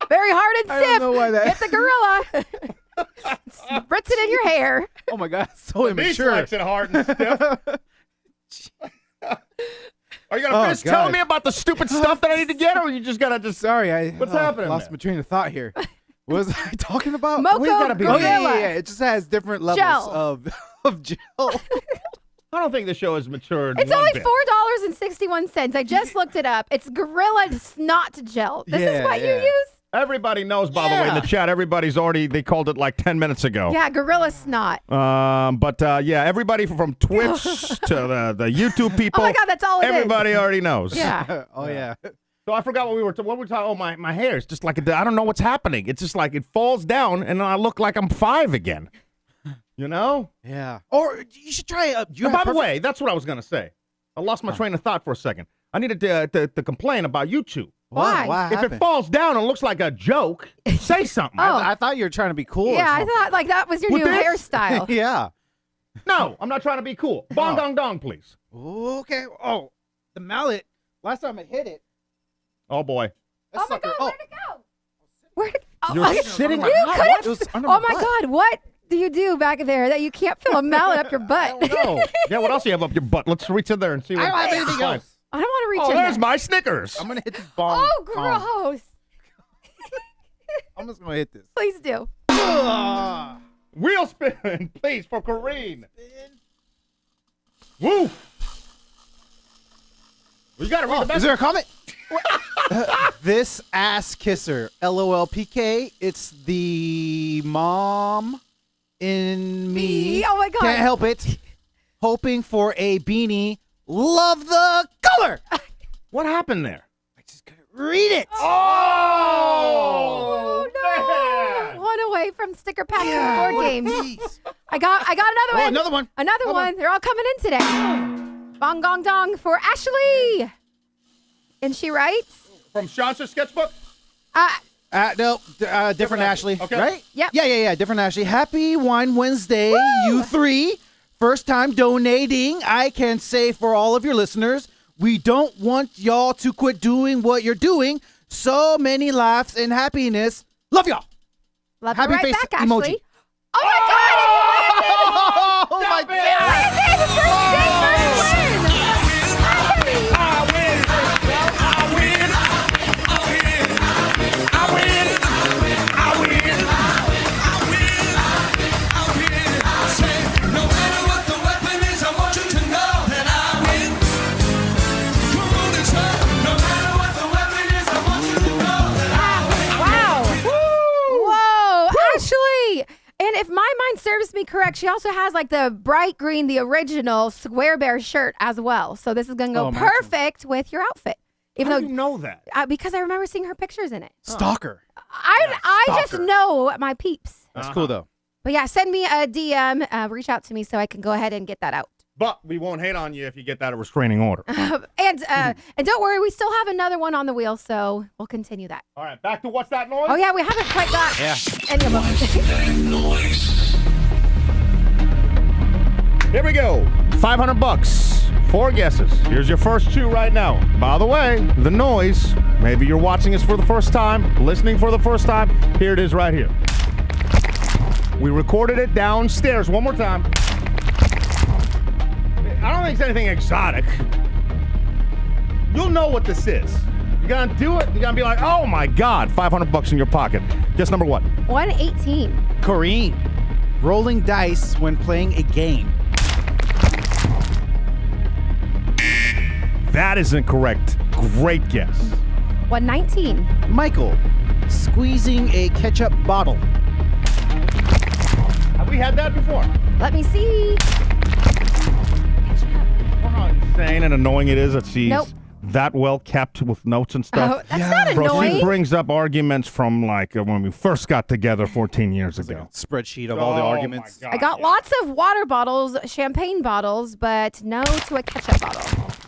Very hard and I don't know stiff. why that. Get the gorilla. Spritz it in your hair. Oh my God! So These immature. likes it hard and stiff. Are you gonna Oh, finish God. telling me about the stupid stuff that I need to get, or you just gotta just? Sorry, I What's happening lost there? my train of thought here. What was I talking about? Moco we gotta be- Oh yeah, Gorilla. yeah. It just has different levels Gel. of gel. I don't think the show has matured. It's one only bit. $4.61. I just looked it up. It's Gorilla Snot Gel. This is Yeah, what you yeah. use? Everybody knows, by the way, in the Yeah. chat. Everybody's already. They called it like 10 minutes ago. Yeah, Gorilla Snot. Yeah, everybody from Twitch to the YouTube people. Oh my God, that's all it is. Everybody already knows. Yeah. Oh yeah. So I forgot what we were talking. Oh, my hair is just like I don't know what's happening. It's just like it falls down, and then I look like I'm 5 again. You know? Yeah. Or you should try. You And have by the way, that's what I was gonna say. I lost my train of thought for a second. I needed to complain about you two. Why? What If happened? it falls down and looks like a joke, say something. Oh. I thought you were trying to be cool. or Yeah, I something. thought like that was your With new this? hairstyle. Yeah. No, I'm not trying to be cool. Bong Oh. dong dong, please. Okay. Oh, the mallet. Last time I hit it. Oh boy. Oh my God, where'd it go? Where'd it oh, You're I- sitting you like couldn't- It was under Oh my my butt. God, what do you do back there that you can't feel a mallet up your butt? No. Yeah, what else do you have up your butt? Let's reach in there and see what I don't have we anything find. else. I don't want to reach Oh, in there's there. my Snickers. I'm gonna hit this bong. Oh, gross. I'm just gonna hit this. Please do. Wheel spin, please, for Kareen. Woo! We gotta read the Is message. there a comment? This ass kisser. LOL PK. It's the mom in me. Oh my God. Can't help it. Hoping for a beanie. Love the color. What happened there? I just couldn't read it. Oh, no. One away from sticker pack Yeah, for board what a games. piece. I got another Oh, one. another one. Another Hold one. on. They're all coming in today. Bong gong dong for Ashley. And she writes, From Shanta's sketchbook? No, different Ashley. Okay. Right? Yep. Yeah. Different Ashley. Happy Wine Wednesday, you three. First time donating. I can say for all of your listeners, we don't want y'all to quit doing what you're doing. So many laughs and happiness. Love y'all. love Happy you right face back, Ashley. emoji. Oh my God, Oh my it won! It did! The first day, first win! Wow. Whoa, Ashley. And if my mind serves me correct, she also has like the bright green, the original Square Bear shirt as well. So this is going to go Oh, matching. perfect with your outfit. Even How though do you know that? because I remember seeing her pictures in it. Stalker. I just stalker. know my peeps. That's cool though. But yeah, send me a DM, reach out to me so I can go ahead and get that out. But we won't hate on you if you get that a restraining order. And don't worry, we still have another one on the wheel, so we'll continue that. All right, back to what's that noise? Oh yeah, we haven't quite got any of them. Here we go. $500. 4 guesses. Here's your first 2 right now. By the way, the noise, maybe you're watching us for the first time, listening for the first time. Here it is right here. We recorded it downstairs. One more time. I don't think it's anything exotic. You'll know what this is. You're gonna do it. You're gonna be like, oh my God, $500 in your pocket. Guess number what? 118. Corrine. Rolling dice when playing a game. That is incorrect. Great guess. 119. Michael. Squeezing a ketchup bottle. Have we had that before? Let me see. How insane and annoying it is that she's Nope. that well kept with notes and stuff. Oh, that's not Bro, annoying. she brings up arguments from like when we first got together 14 years ago. Spreadsheet of all the arguments. My God, I got yeah. lots of water bottles, champagne bottles, but no to a ketchup bottle.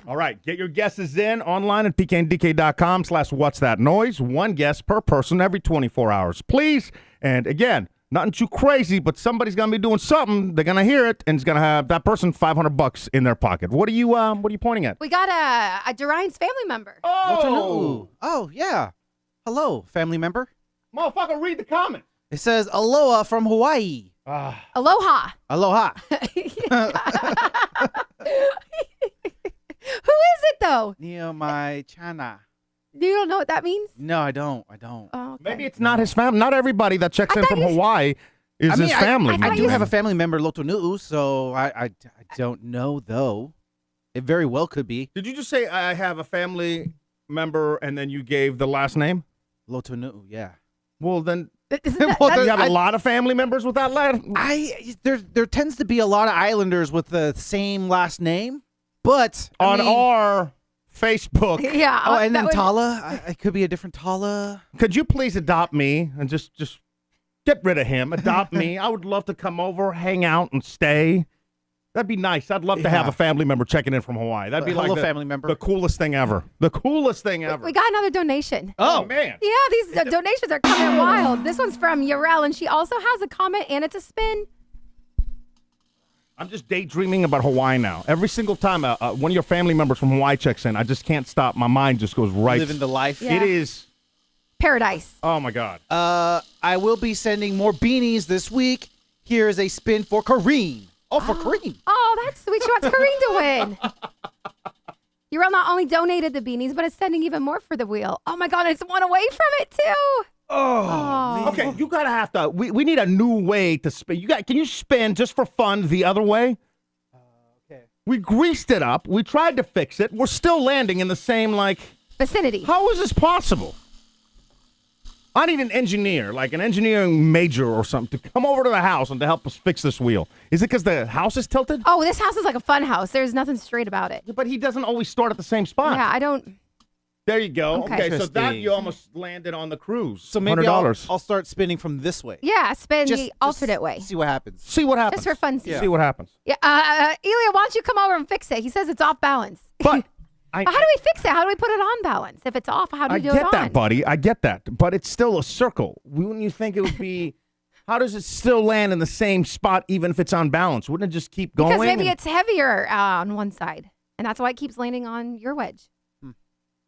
All right, get your guesses in online at pkndk.com/what's that noise. 1 guess per person every 24 hours, please. And again, nothing too crazy, but somebody's gonna be doing something. They're gonna hear it, and it's gonna have that person $500 in their pocket. What are you pointing at? We got a Durian's family member. Oh, yeah. Hello, family member. Motherfucker, read the comment. It says aloha from Hawaii. Aloha. Aloha. Who is it though? Neo my chana. You don't know what that means? No, I don't. Oh, okay. Maybe it's not his family. Not everybody that checks in from Hawaii is his family. I do have a family member, Lotonu'u, so I don't know, though. It very well could be. Did you just say I have a family member and then you gave the last name? Lotonu'u, yeah. Well, then Isn't that- Well, you that's- have a lot of family members with that last There tends to be a lot of islanders with the same last name, but on our Facebook. yeah. Oh, and that then would- Tala. It could be a different Tala. Could you please adopt me and just get rid of him? Adopt me. I would love to come over, hang out, and stay. That'd be nice. I'd love to have Yeah. a family member checking in from Hawaii. That'd be like Hello, the, family member. the coolest thing ever. The coolest thing ever. We got another donation. Oh, man. Yeah, these donations are coming wild. This one's from Yarel, and she also has a comment, and it's a spin. I'm just daydreaming about Hawaii now. Every single time one of your family members from Hawaii checks in, I just can't stop. My mind just goes right. Living the life. Yeah. It is. Paradise. Oh, my God. I will be sending more beanies this week. Here is a spin for Kareen. Oh, for Kareen. Oh, that's sweet. She wants Kareen to win. Yarel not only donated the beanies, but is sending even more for the wheel. Oh, my God, it's one away from it, too. Oh. Okay, you gotta have to. We need a new way to spin. Can you spin just for fun the other way? Okay. We greased it up. We tried to fix it. We're still landing in the same Vicinity. How is this possible? I need an engineer, like an engineering major or something, to come over to the house and to help us fix this wheel. Is it because the house is tilted? Oh, this house is like a fun house. There's nothing straight about it. But he doesn't always start at the same spot. Yeah, I don't. There you go. Okay. Okay, so that Interesting. you almost landed on the cruise. So maybe I'll $100. start spinning from this way. Yeah, spin Just the alternate way. See what happens. See what happens. Just for fun. See what happens. Yeah, Elia, why don't you come over and fix it? He says it's off balance. But How do we fix it? How do we put it on balance? If it's off, how do I we do it get on? that, buddy. I get that. But it's still a circle. Wouldn't you think it would be, how does it still land in the same spot even if it's on balance? Wouldn't it just keep going? Because maybe and- it's heavier on one side, and that's why it keeps landing on your wedge.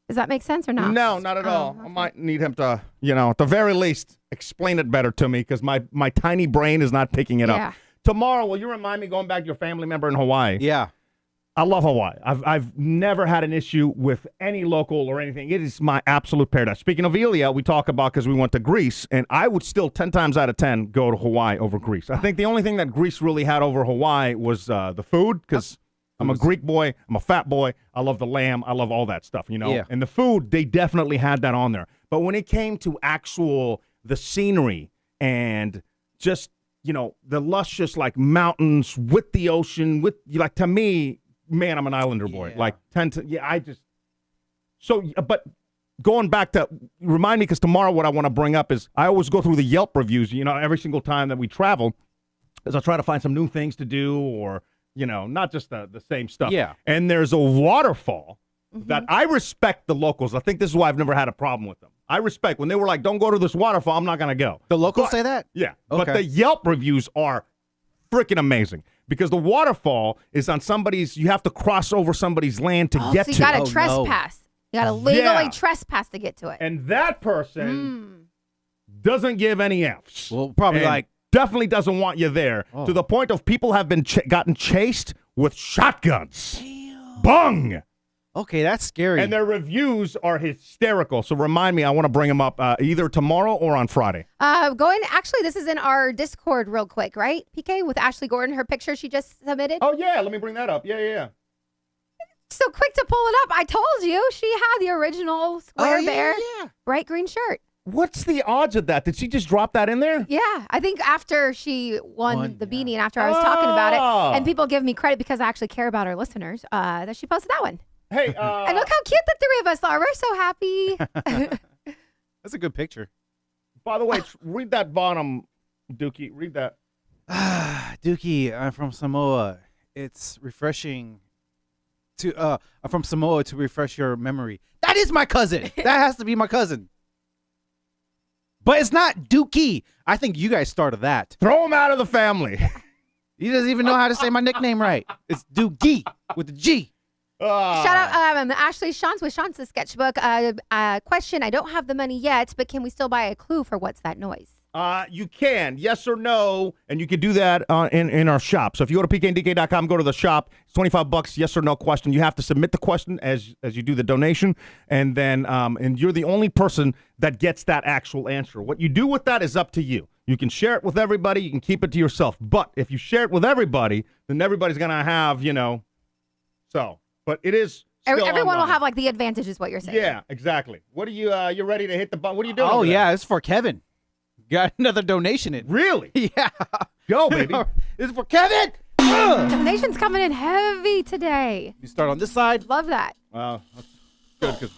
Does that make sense or not? No, not at all. okay. I might need him to, at the very least, explain it better to me because my tiny brain is not picking it Yeah. up. Tomorrow, will you remind me going back to your family member in Hawaii? Yeah. I love Hawaii. I've never had an issue with any local or anything. It is my absolute paradise. Speaking of Elia, we talk about because we went to Greece, and I would still 10 times out of 10 go to Hawaii over Greece. I think the only thing that Greece really had over Hawaii was the food because I'm a Greek boy. I'm a fat boy. I love the lamb. I love all that stuff, Yeah. And the food, they definitely had that on there. But when it came to the scenery and just, the luscious mountains with the ocean, to me, man, I'm an islander boy. Yeah. But going back to, remind me, because tomorrow what I want to bring up is I always go through the Yelp reviews, every single time that we travel, as I try to find some new things to do or not just the same stuff. Yeah. And there's a waterfall that I respect the locals. I think this is why I've never had a problem with them. I respect when they were like, don't go to this waterfall, I'm not going to go. The locals say that? Yeah. Okay. But the Yelp reviews are freaking amazing because the waterfall is on you have to cross over somebody's land to get so you to. got to Oh, trespass. You got to legally Yeah. trespass to get to it. And that person doesn't give any Fs. Well, probably And like, definitely doesn't want you there to the point of people have been gotten chased with shotguns. Bung! okay, that's scary. And their reviews are hysterical. So remind me, I want to bring them up either tomorrow or on Friday. Actually, this is in our Discord real quick, right? PK, with Ashley Gordon, her picture she just submitted. Oh, yeah. Let me bring that up. Yeah. So quick to pull it up. I told you she had the original square bear, bright green shirt. What's the odds of that? Did she just drop that in there? Yeah, I think after she won the beanie and after I was talking about it, and people give me credit because I actually care about our listeners, that she posted that one. Hey, And look how cute the three of us are. We're so happy. That's a good picture. by the way, read that bottom, Dookie. Read that. Dookie, I'm from Samoa. It's refreshing I'm from Samoa to refresh your memory. That is my cousin. That has to be my cousin. But it's not Dookie. I think you guys started that. Throw him out of the family. He doesn't even know how to say my nickname right. It's Dookie with a G. Shout out Ashley Shantz with Shantz's sketchbook. Question, I don't have the money yet, but can we still buy a clue for what's that noise? You can, yes or no, and you can do that in our shop. So if you go to pkndk.com, go to the shop. It's $25, yes or no question. You have to submit the question as you do the donation, and then and you're the only person that gets that actual answer. What you do with that is up to you. You can share it with everybody. You can keep it to yourself. But if you share it with everybody, then everybody's gonna have, so. But it is. Everyone will have like the advantage, is what you're saying. Yeah, exactly. What are you? You ready to hit the button? What are you doing? Oh, over there? yeah, it's for Kevin. Got another donation in. Really? Yeah. Go, baby. It's for Kevin. Donations coming in heavy today. You start on this side. Love that. Wow, that's good because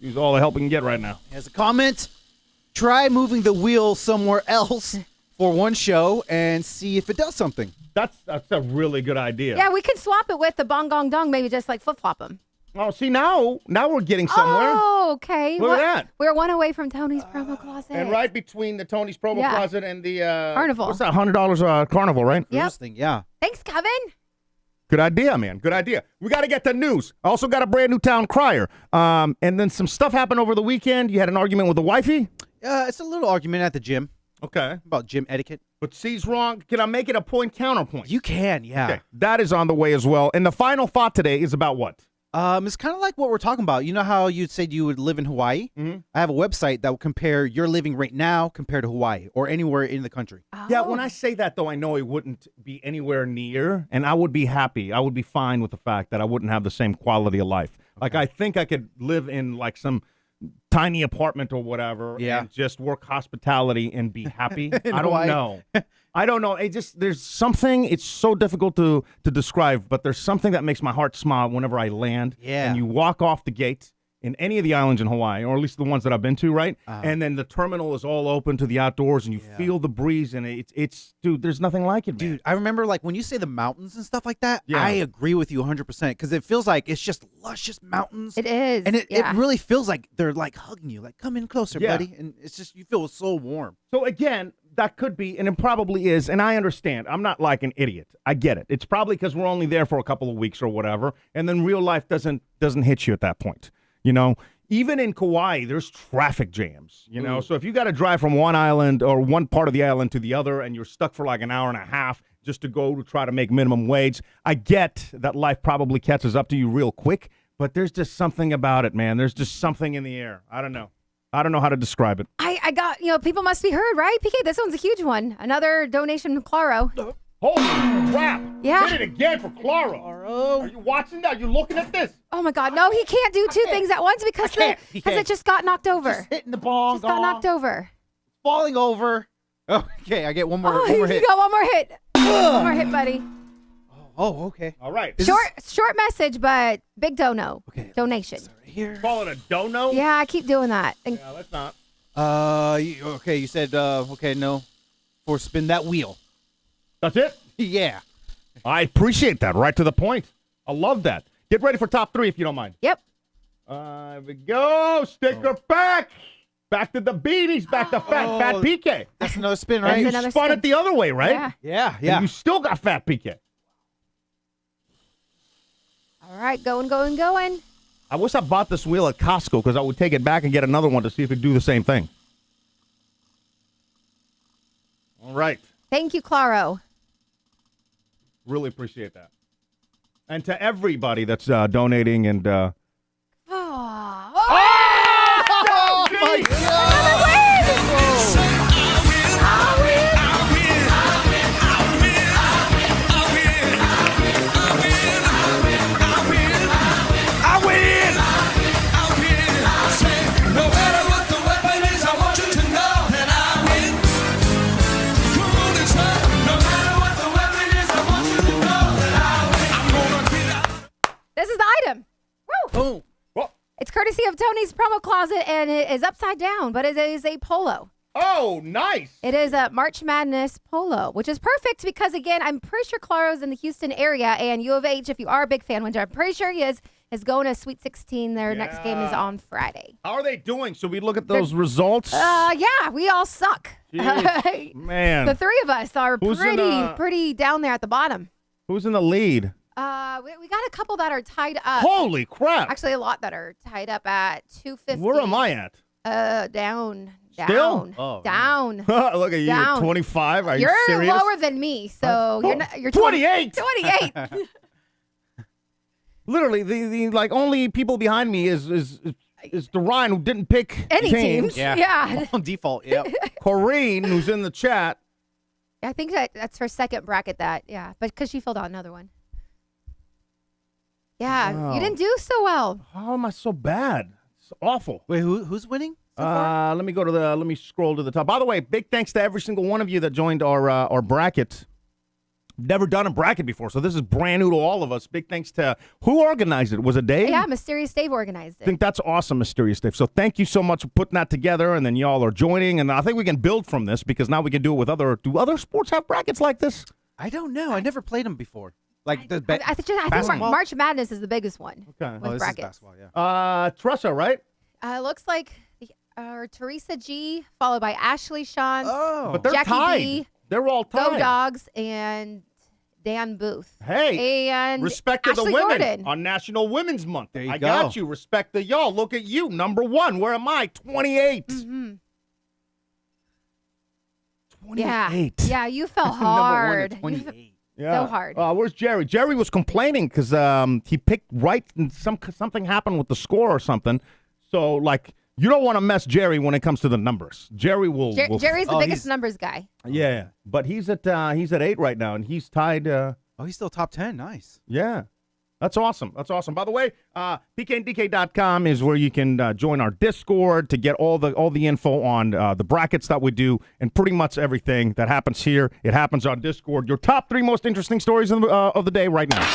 use all the help we can get right now. Has a comment. Try moving the wheel somewhere else for one show and see if it does something. That's a really good idea. Yeah, we could swap it with the bong gong dong, maybe just like flip flop them. Oh, see now we're getting somewhere. Oh, okay. Look at that. We're one away from Tony's promo closet. And right between the Tony's promo closet and the Carnival. What's that? $100 carnival, right? Yep. Interesting, yeah. Thanks, Kevin. Good idea, man. Good idea. We got to get the news. I also got a brand new town crier. And then some stuff happened over the weekend. You had an argument with the wifey. It's a little argument at the gym Okay. about gym etiquette. But C's wrong. Can I make it a point counterpoint? You can, yeah. Okay. That is on the way as well. And the final thought today is about what? It's kind of like what we're talking about. You know how you said you would live in Hawaii? Mm-hmm. I have a website that will compare your living right now compared to Hawaii or anywhere in the country. Yeah, when I say that, though, I know it wouldn't be anywhere near, and I would be happy. I would be fine with the fact that I wouldn't have the same quality of life. Like, I think I could live in, like, some tiny apartment or whatever and just work hospitality and be happy. I don't know. I don't know. There's something, it's so difficult to describe, but there's something that makes my heart smile whenever I land. Yeah. And you walk off the gate in any of the islands in Hawaii, or at least the ones that I've been to, right? And then the terminal is all open to the outdoors, and you feel the breeze, and it's dude, there's nothing like it, man. Dude, I remember, like, when you say the mountains and stuff like that, I agree with you 100% because it feels like it's just luscious mountains. It is. And it really feels like they're, like, hugging you, like, come in closer, buddy. And it's just, you feel so warm. So, again, that could be, and it probably is, and I understand. I'm not like an idiot. I get it. It's probably because we're only there for a couple of weeks or whatever, and then real life doesn't hit you at that point. You know, even in Kauai, there's traffic jams, you know. So if you got to drive from one island or one part of the island to the other and you're stuck for like an hour and a half just to go to try to make minimum wage, I get that life probably catches up to you real quick, but there's just something about it, man. There's just something in the air. I don't know. I don't know how to describe it. I got, people must be heard, right? PK, this one's a huge one. Another donation from Claro. Holy crap. Yeah. Did it again for Clara. Are you watching that? Are you looking at this? Oh, my God. No, he can't do two things at once because it just got knocked over. Just hitting the ball. Just got knocked over. Falling over. Okay, I get one more hit. You got one more hit. One more hit, buddy. Oh, okay. All right. Short message, but big dono. Okay. Donation. Here. Call it a dono? Yeah, I keep doing that. And Yeah, let's not. You said, okay, no. For spin that wheel. That's it? Yeah. I appreciate that. Right to the point. I love that. Get ready for top 3 if you don't mind. Yep. Here we go. Sticker back. Back to the beanies. Back to fat PK. That's another spin, And right? you another spun spin. it the other way, right? Yeah. Yeah, And yeah. you still got fat PK. All right, going. I wish I bought this wheel at Costco because I would take it back and get another one to see if it'd do the same thing. All right. Thank you, Claro. Really appreciate that. And to everybody that's donating and... Oh, Oh, my God! I win! No matter what the weapon is, I want you to know that I win. Come on and say, no matter what the weapon is, I want you to know that I win. I'm gonna be that. this is the item. Woo! Boom. Well, It's courtesy of Tony's promo closet, and it is upside down, but it is a polo. oh, nice. It is a March Madness polo, which is perfect because, again, I'm pretty sure Claro's in the Houston area, and U of H, if you are a big fan, which I'm pretty sure he is going to Sweet 16. Their next game is Yeah. on Friday. How are they doing? Should we look at those results? Yeah, we all suck. Jeez, man. The three of us are Who's in, pretty down there at the bottom. Who's in the lead? We got a couple that are tied up. Holy crap. Actually, a lot that are tied up at 250. Where am I at? Down. Still? Oh, down. Look at you, Down. 25. Are you You're serious? lower than me, so you're 28. 28. Literally, the like only people behind me is Ryan, who didn't pick Any teams. teams? Yeah. On default, yep. Corrine, who's in the chat. I think that's her second bracket. But because she filled out another one. Yeah, Wow. you didn't do so well. How am I so bad? It's awful. Wait, who's winning so far? Let me scroll to the top. By the way, big thanks to every single one of you that joined our bracket. Never done a bracket before, so this is brand new to all of us. Big thanks to who organized it. Was it Dave? Yeah, Mysterious Dave organized I it. think that's awesome, Mysterious Dave. So thank you so much for putting that together, and then y'all are joining, and I think we can build from this because now we can do it with do other sports have brackets like this? I don't know. I never played them before. Like the I think basketball? March Madness is the biggest one. Okay. With this is brackets. basketball, yeah. Tressa, right? Looks like Teresa G, followed by Ashley Shantz, Oh, But they're Jackie tied. B, They're all tied. Go Dogs, and Dan Booth. Hey, And respect to the Ashley women Gordon. on National Women's Month. There you I go. got you. Respect to y'all. Look at you, number one. Where am I? 28. Mhm. 28. Yeah, you fell number one hard. at 28. Yeah. So hard. Where's Jerry? Jerry was complaining because he picked right and something happened with the score or something. So, like, you don't want to mess Jerry when it comes to the numbers. Jerry will. Jerry's the Oh, biggest he's- numbers guy. Yeah, but he's at 8 right now, and he's tied. Oh, he's still top 10. Nice. Yeah. That's awesome. That's awesome. By the way, pkndk.com is where you can join our Discord to get all the info on the brackets that we do and pretty much everything that happens here. It happens on Discord. Your top 3 most interesting stories of the day right now.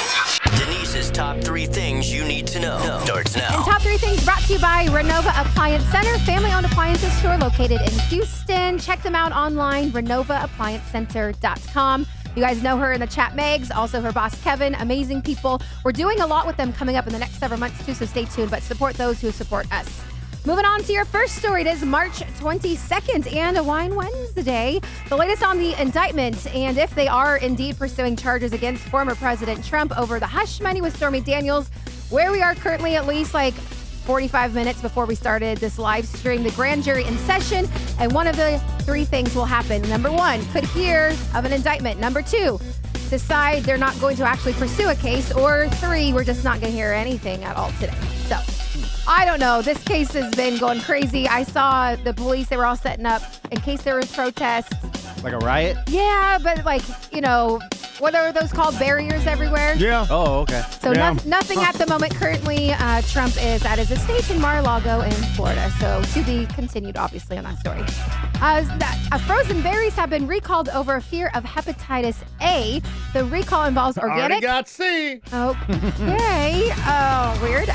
Denise's top 3 things you need to know starts And now. top 3 things brought to you by Renova Appliance Center, family-owned appliances store located in Houston. Check them out online, renovaappliancecenter.com. You guys know her in the chat, Megs, also her boss, Kevin. Amazing people. We're doing a lot with them coming up in the next several months, too, so stay tuned, but support those who support us. Moving on to your first story. It is March 22nd and a Wine Wednesday. The latest on the indictment and if they are indeed pursuing charges against former President Trump over the hush money with Stormy Daniels, where we are currently at least 45 minutes before we started this live stream, the grand jury in session, and one of the 3 things will happen. Number 1, could hear of an indictment. Number 2, decide they're not going to actually pursue a case. Or 3, we're just not going to hear anything at all today. So, I don't know. This case has been going crazy. I saw the police, they were all setting up in case there was protests. Like a riot? Yeah, but what are those called? Barriers everywhere? Yeah. Oh, okay. So Yeah. nothing at the moment. Currently, Trump is at his estate in Mar-a-Lago in Florida. So to be continued, obviously, on that story. Frozen berries have been recalled over a fear of hepatitis A. The recall involves Already organic. got C. Okay. Oh, weird.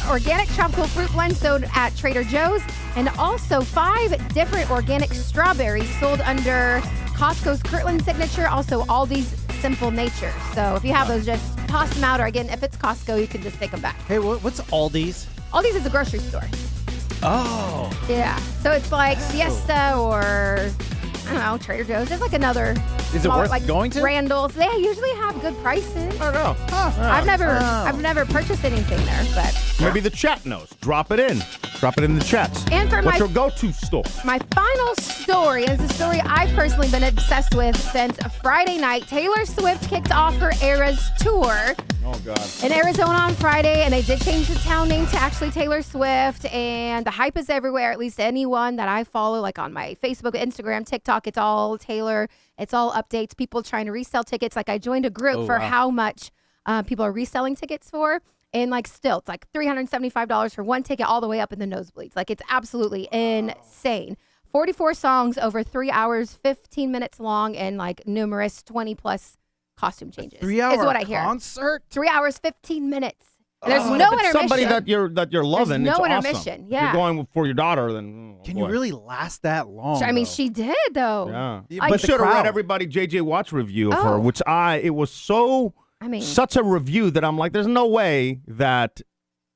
Organic tropical fruit blend sold at Trader Joe's, and also 5 different organic strawberries sold under Costco's Kirtland signature, also Aldi's simple nature. So if you have those, just toss them out. Or again, if it's Costco, you can just take them back. Hey, what's Aldi's? Aldi's is a grocery store. Oh. Yeah. So it's like Fiesta or, I don't know, Trader Joe's. It's like another. Is it smaller, worth like going to? Randall's. They usually have good prices. I don't know. I've never purchased anything there, but Maybe the chat knows. Drop it in. Drop it in the chats. And for What's my- your go-to store? my final story is a story I've personally been obsessed with since Friday night. Taylor Swift kicked off her Eras tour Oh, God. in Arizona on Friday, and they did change the town name to actually Taylor Swift, and the hype is everywhere. At least anyone that I follow, like on my Facebook, Instagram, TikTok, it's all Taylor. It's all updates, people trying to resell tickets. Like I joined a group for how much people are reselling tickets for, and like still, it's like $375 for one ticket all the way up in the nosebleeds. Like it's absolutely insane. 44 songs over 3 hours, 15 minutes long, and like numerous 20 plus costume changes. 3 hour is what I hear. concert? 3 hours, 15 minutes. And there's But no if it's intermission. somebody that you're loving, no it's awesome. intermission, yeah. If you're going for your daughter, then Can you really last that long? I mean, though? she did though. Yeah. Like But the should have read crowd. everybody JJ Watt's review of her, Oh. which it was so I mean, such a review that I'm like, there's no way that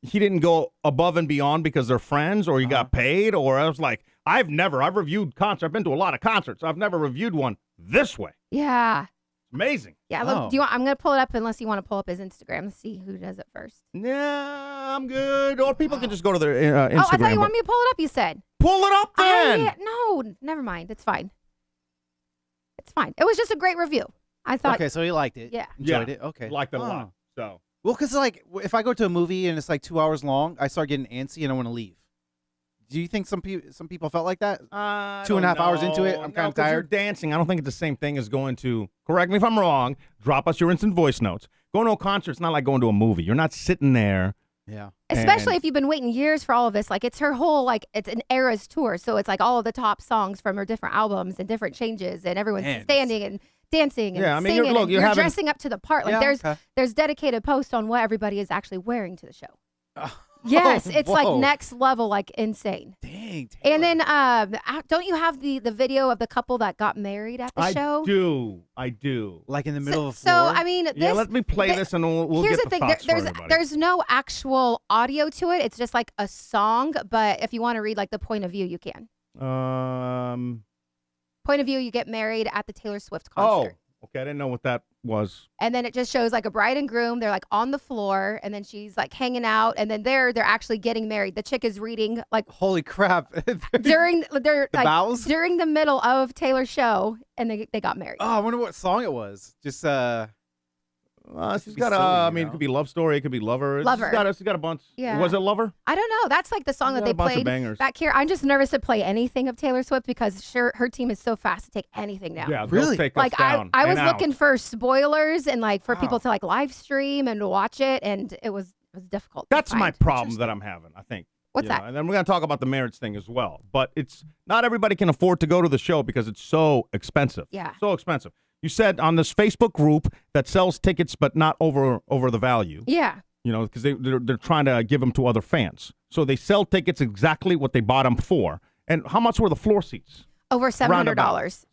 he didn't go above and beyond because they're friends or he got paid. Or I was like, I've reviewed concerts. I've been to a lot of concerts. I've never reviewed one this way. yeah. Amazing. Yeah, look, Oh. do you want? I'm gonna pull it up unless you want to pull up his Instagram and see who does it first. Yeah, I'm good. Or people can just go to their Instagram. Oh, I thought you but wanted me to pull it up. You said. pull it up then. No, never mind. It's fine. It's fine. It was just a great review. I thought. Okay, so he liked it. Yeah. Enjoyed it. Okay. Liked it a Oh. lot. So Well, because like if I go to a movie and it's like 2 hours long, I start getting antsy and I want to leave. Do you think some people felt like that? 2.5 hours into it, I'm kinda tired. You're dancing. I don't think it's the same thing as going to. Correct me if I'm wrong. Drop us your instant voice notes. Going to a concert's not like going to a movie. You're not sitting there. Yeah. Especially And- if you've been waiting years for all of this. Like it's her whole it's an Eras tour, so it's like all of the top songs from her different albums and different changes, and everyone's Man. standing and dancing and Yeah, I mean, you're- singing. look, and you're you're having- dressing up to the part. Like Yeah, there's dedicated posts on what everybody is actually wearing to the show. okay. Yes, it's like Whoa. next level, like insane. Dang. And Taylor. then, don't you have the video of the couple that got married at the show? I do. like in the middle of a So floor? I mean, Yeah, this, let me play this and we'll here's get the the thing. thoughts for There's everybody. no actual audio to it. It's just like a song. But if you want to read like the point of view, you can. Point of view, you get married at the Taylor Swift concert. Okay, I didn't know what that was. And then it just shows like a bride and groom. They're like on the floor, and then she's like hanging out, and then they're actually getting married. The chick is reading like Holy crap. during The vows? during the middle of Taylor's show, and they got married. Oh, I wonder what song it was. Just She's be got silly, I you mean, know? it could be Love Story, it could be Lover. Lover. She's got a bunch. Yeah. Was it Lover? I don't know. That's like the song that Yeah, they a bunch of played bangers. back here. I'm just nervous to play anything of Taylor Swift because her team is so fast to take anything down. Yeah, Really? they'll take Like us I down was and out. looking for spoilers and like for people Wow. to like live stream and to watch it, and it was difficult. to That's my find. problem that I'm having, I think. What's You know, that? And then we're going to talk about the marriage thing as well. But it's not everybody can afford to go to the show because it's so expensive. Yeah. So expensive. You said on this Facebook group that sells tickets but not over the value. Yeah. You know, because they're trying to give them to other fans. So they sell tickets exactly what they bought them for. And how much were the floor seats? Over $700.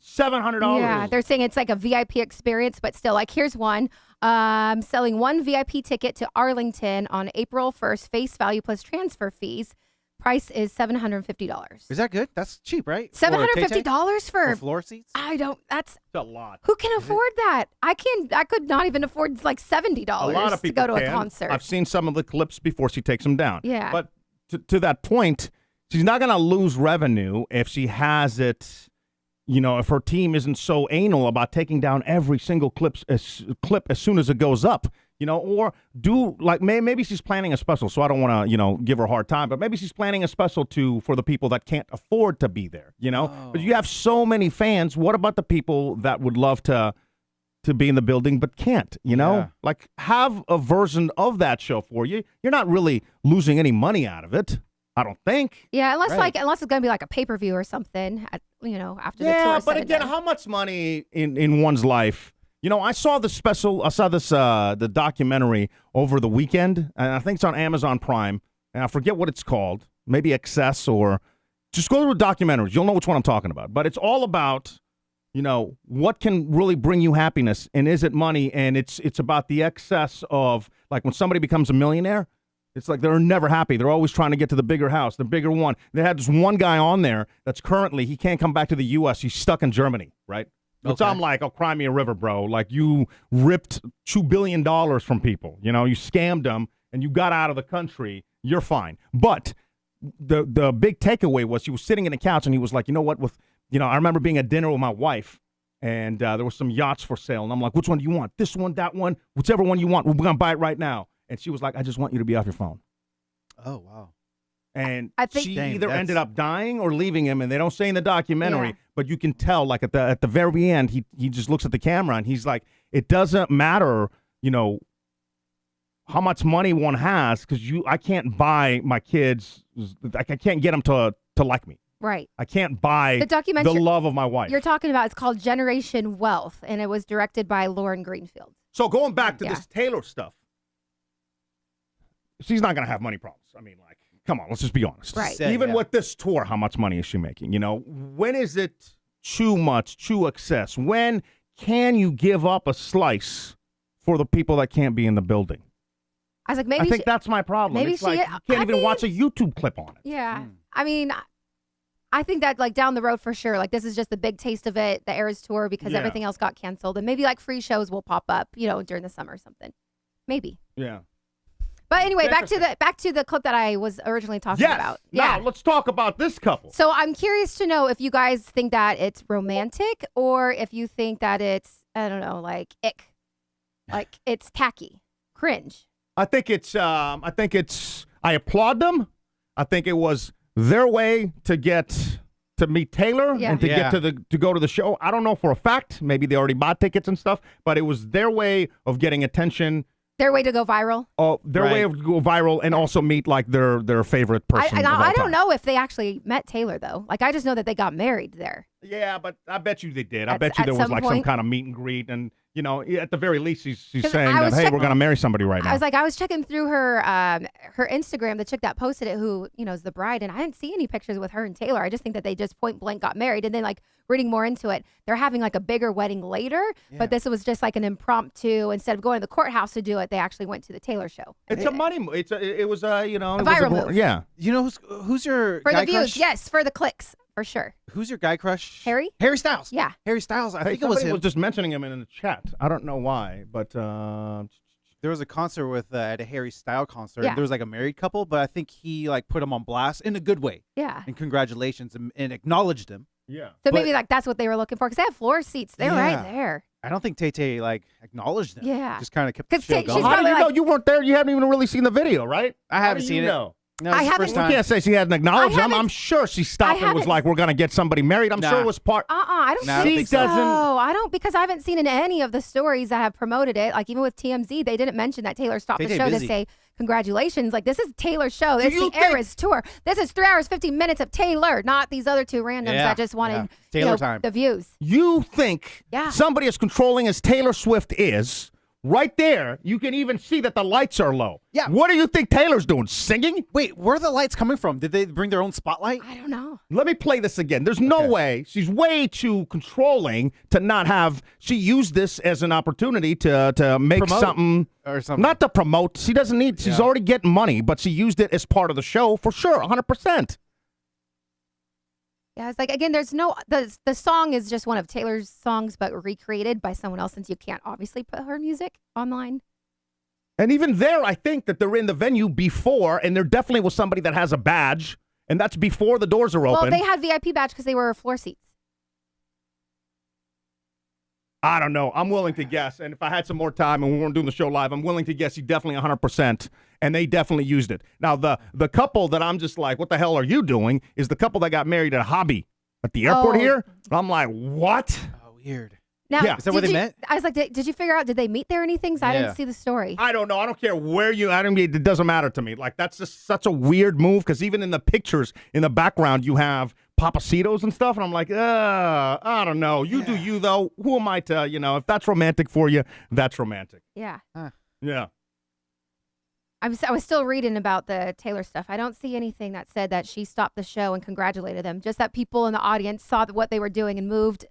$700. Yeah, they're saying it's like a VIP experience, but still, like here's one. Selling one VIP ticket to Arlington on April 1st, face value plus transfer fees. Price is $750. is that good? That's cheap, right? $750 for for floor seats? That's a lot. who can afford that? I could not even afford like $70 A lot of to people go to can. a concert. I've seen some of the clips before she takes them down. Yeah. But to that point, she's not going to lose revenue if she has it, you know, if her team isn't so anal about taking down every single clip as soon as it goes up, you know, or do like maybe she's planning a special. So I don't want to, you know, give her a hard time, but maybe she's planning a special for the people that can't afford to be there, you know. But you have so many fans. What about the people that would love to be in the building but can't, you know? Yeah. Like have a version of that show for you. You're not really losing any money out of it, I don't think. yeah, unless Right. it's going to be like a pay-per-view or something, after the tour. Yeah, is but said and again, done. how much money in one's life? You know, I saw this the documentary over the weekend, and I think it's on Amazon Prime, and I forget what it's called, maybe Excess, or just go to the documentaries. You'll know which one I'm talking about. But it's all about, You know, what can really bring you happiness, and is it money? And it's about the excess of, like, when somebody becomes a millionaire, it's like they're never happy. They're always trying to get to the bigger house, the bigger one. They had this one guy on there that's currently, he can't come back to the U.S. He's stuck in Germany, right? Which I'm like, oh, cry me a river, bro. Like, you ripped $2 billion from people. You know, you scammed them, and you got out of the country. You're fine. But the big takeaway was he was sitting in a couch, and he was like, you know what? I remember being at dinner with my wife, and there were some yachts for sale. And I'm like, which one do you want? This one, that one, whichever one you want. We're going to buy it right now. And she was like, I just want you to be off your phone. Oh, wow. And I think she either ended up dying or leaving him, and they don't say in the documentary, Yeah. but you can tell, like, at the very end, he just looks at the camera, and he's like, it doesn't matter, you know, how much money one has, because I can't buy my kids, I can't get them to like me. Right. I can't buy The documentary the love of my wife. you're talking about, it's called Generation Wealth, and it was directed by Lauren Greenfield. So going back to Yeah. this Taylor stuff, she's not going to have money problems. I mean, like, come on, let's just be honest. Right. Even with this tour, how much money is she making? You know, when is it too much, too excess? When can you give up a slice for the people that can't be in the building? I was like, I maybe think that's my problem. maybe It's like, she- you can't I even mean- watch a YouTube clip on it. Yeah. I mean, I think that, like, down the road for sure, like, this is just the big taste of it, the Eras tour, because Yeah. everything else got canceled. And maybe, like, free shows will pop up, you know, during the summer or something. Maybe. Yeah. But anyway, back Interesting. to the clip that I was originally talking Yes. about. Now, let's talk about this couple. So I'm curious to know if you guys think that it's romantic or if you think that it's, I don't know, like ick. Like it's tacky, cringe. I think it's I applaud them. I think it was their way to get to meet Taylor Yeah. and to Yeah. get to go to the show. I don't know for a fact. Maybe they already bought tickets and stuff, but it was their way of getting attention. Their way to go viral. Oh, their way Right. of go viral and also meet like their favorite person. of all I don't time. know if they actually met Taylor though. Like I just know that they got married there. Yeah, but I bet you they did. I At- bet you at there was some like some point. kind of meet and greet, and you know, at the very least, she's 'Cause saying I that, was hey, check- we're gonna marry somebody right now. I was checking through her Instagram, the chick that posted it, who you know is the bride, and I didn't see any pictures with her and Taylor. I just think that they just point blank got married, and then like reading more into it, they're having like a bigger wedding later. Yeah. But this was just like an impromptu. Instead of going to the courthouse to do it, they actually went to the Taylor show. It's a money. It was a you know A it was viral a, move. Yeah. You know who's your For guy the views, crush? yes, for the clicks, for sure. Who's your guy crush? Harry? Harry Styles. Yeah. Harry Styles. I Hey, think it was somebody him. was just mentioning him in the chat. I don't know why, but There was a concert with at a Harry Styles concert. Yeah. There was like a married couple, but I think he like put him on blast in a good way. Yeah. And congratulations and acknowledged him. yeah. So But- maybe like that's what they were looking for because they have floor seats. They're right Yeah. there. I don't think Tay Tay like acknowledged him. Yeah. Just kind of kept the 'Cause show Tay- going. she's How do probably you know like- you weren't there? You haven't even really seen the video, right? I How haven't do seen you it. know? No, it's I the haven't- first You time. can't say she hadn't acknowledged him. haven't- I'm sure she stopped and was haven't- like, "We're gonna get somebody married." I'm sure Nah. it was part. I don't Nah, I don't think think so. so. doesn't- I don't because I haven't seen in any of the stories that have promoted it. Like even with TMZ, they didn't mention that Taylor stopped the Tay-Tay show busy. to say congratulations. Like this is Taylor's show. This is you the think- Eras tour. This is 3 hours 15 minutes of Taylor, not these other two randoms Yeah, that just wanted yeah. you Taylor know, time. the views. You think Yeah. somebody as controlling as Taylor Swift is? Right there, you can even see that the lights are low. Yeah. What do you think Taylor's doing? Singing? Wait, where are the lights coming from? Did they bring their own spotlight? I don't know. Let me play this again. There's no Okay. way. She's way too controlling to not have. She used this as an opportunity to make Promote something. or something. Not to promote. She doesn't need. She's Yeah. already getting money, but she used it as part of the show for sure, 100%. Yeah, it's like again, there's no the song is just one of Taylor's songs, but recreated by someone else since you can't obviously put her music online. And even there, I think that they're in the venue before, and there definitely was somebody that has a badge, and that's before the doors are open. Well, they had VIP badge because they were floor seats. I don't know. I'm willing to guess, and if I had some more time and we weren't doing the show live, I'm willing to guess he definitely 100%, and they definitely used it. Now, the couple that I'm just like, what the hell are you doing, is the couple that got married at a hobby at the airport Oh. here. I'm like, what? Oh, weird. Now, Yeah. Is that what did they you- meant? I was like, did you figure out? Did they meet there or anything? 'Cause I Yeah. didn't see the story. I don't know. I don't care where you. I don't. It doesn't matter to me. Like that's just such a weird move because even in the pictures in the background, you have Papacitos and stuff, and I'm like, I don't know. You do you though. Who am I to? You know, if that's romantic for you, that's romantic. Yeah. Yeah. I was still reading about the Taylor stuff. I don't see anything that said that she stopped the show and congratulated them. Just that people in the audience saw what they were doing and moved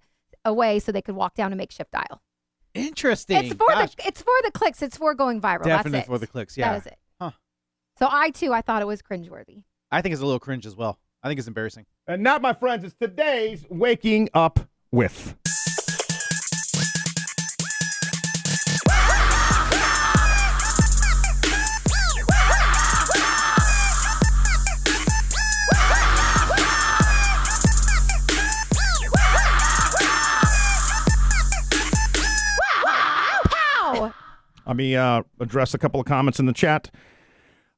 away so they could walk down a makeshift aisle. Interesting. It's for the clicks. It's for going viral. Definitely That's it. for the clicks. Yeah. That is it. Huh. So I thought it was cringeworthy. I think it's a little cringe as well. I think it's embarrassing. And that, my friends, is today's Waking Up With. Let me address a couple of comments in the chat.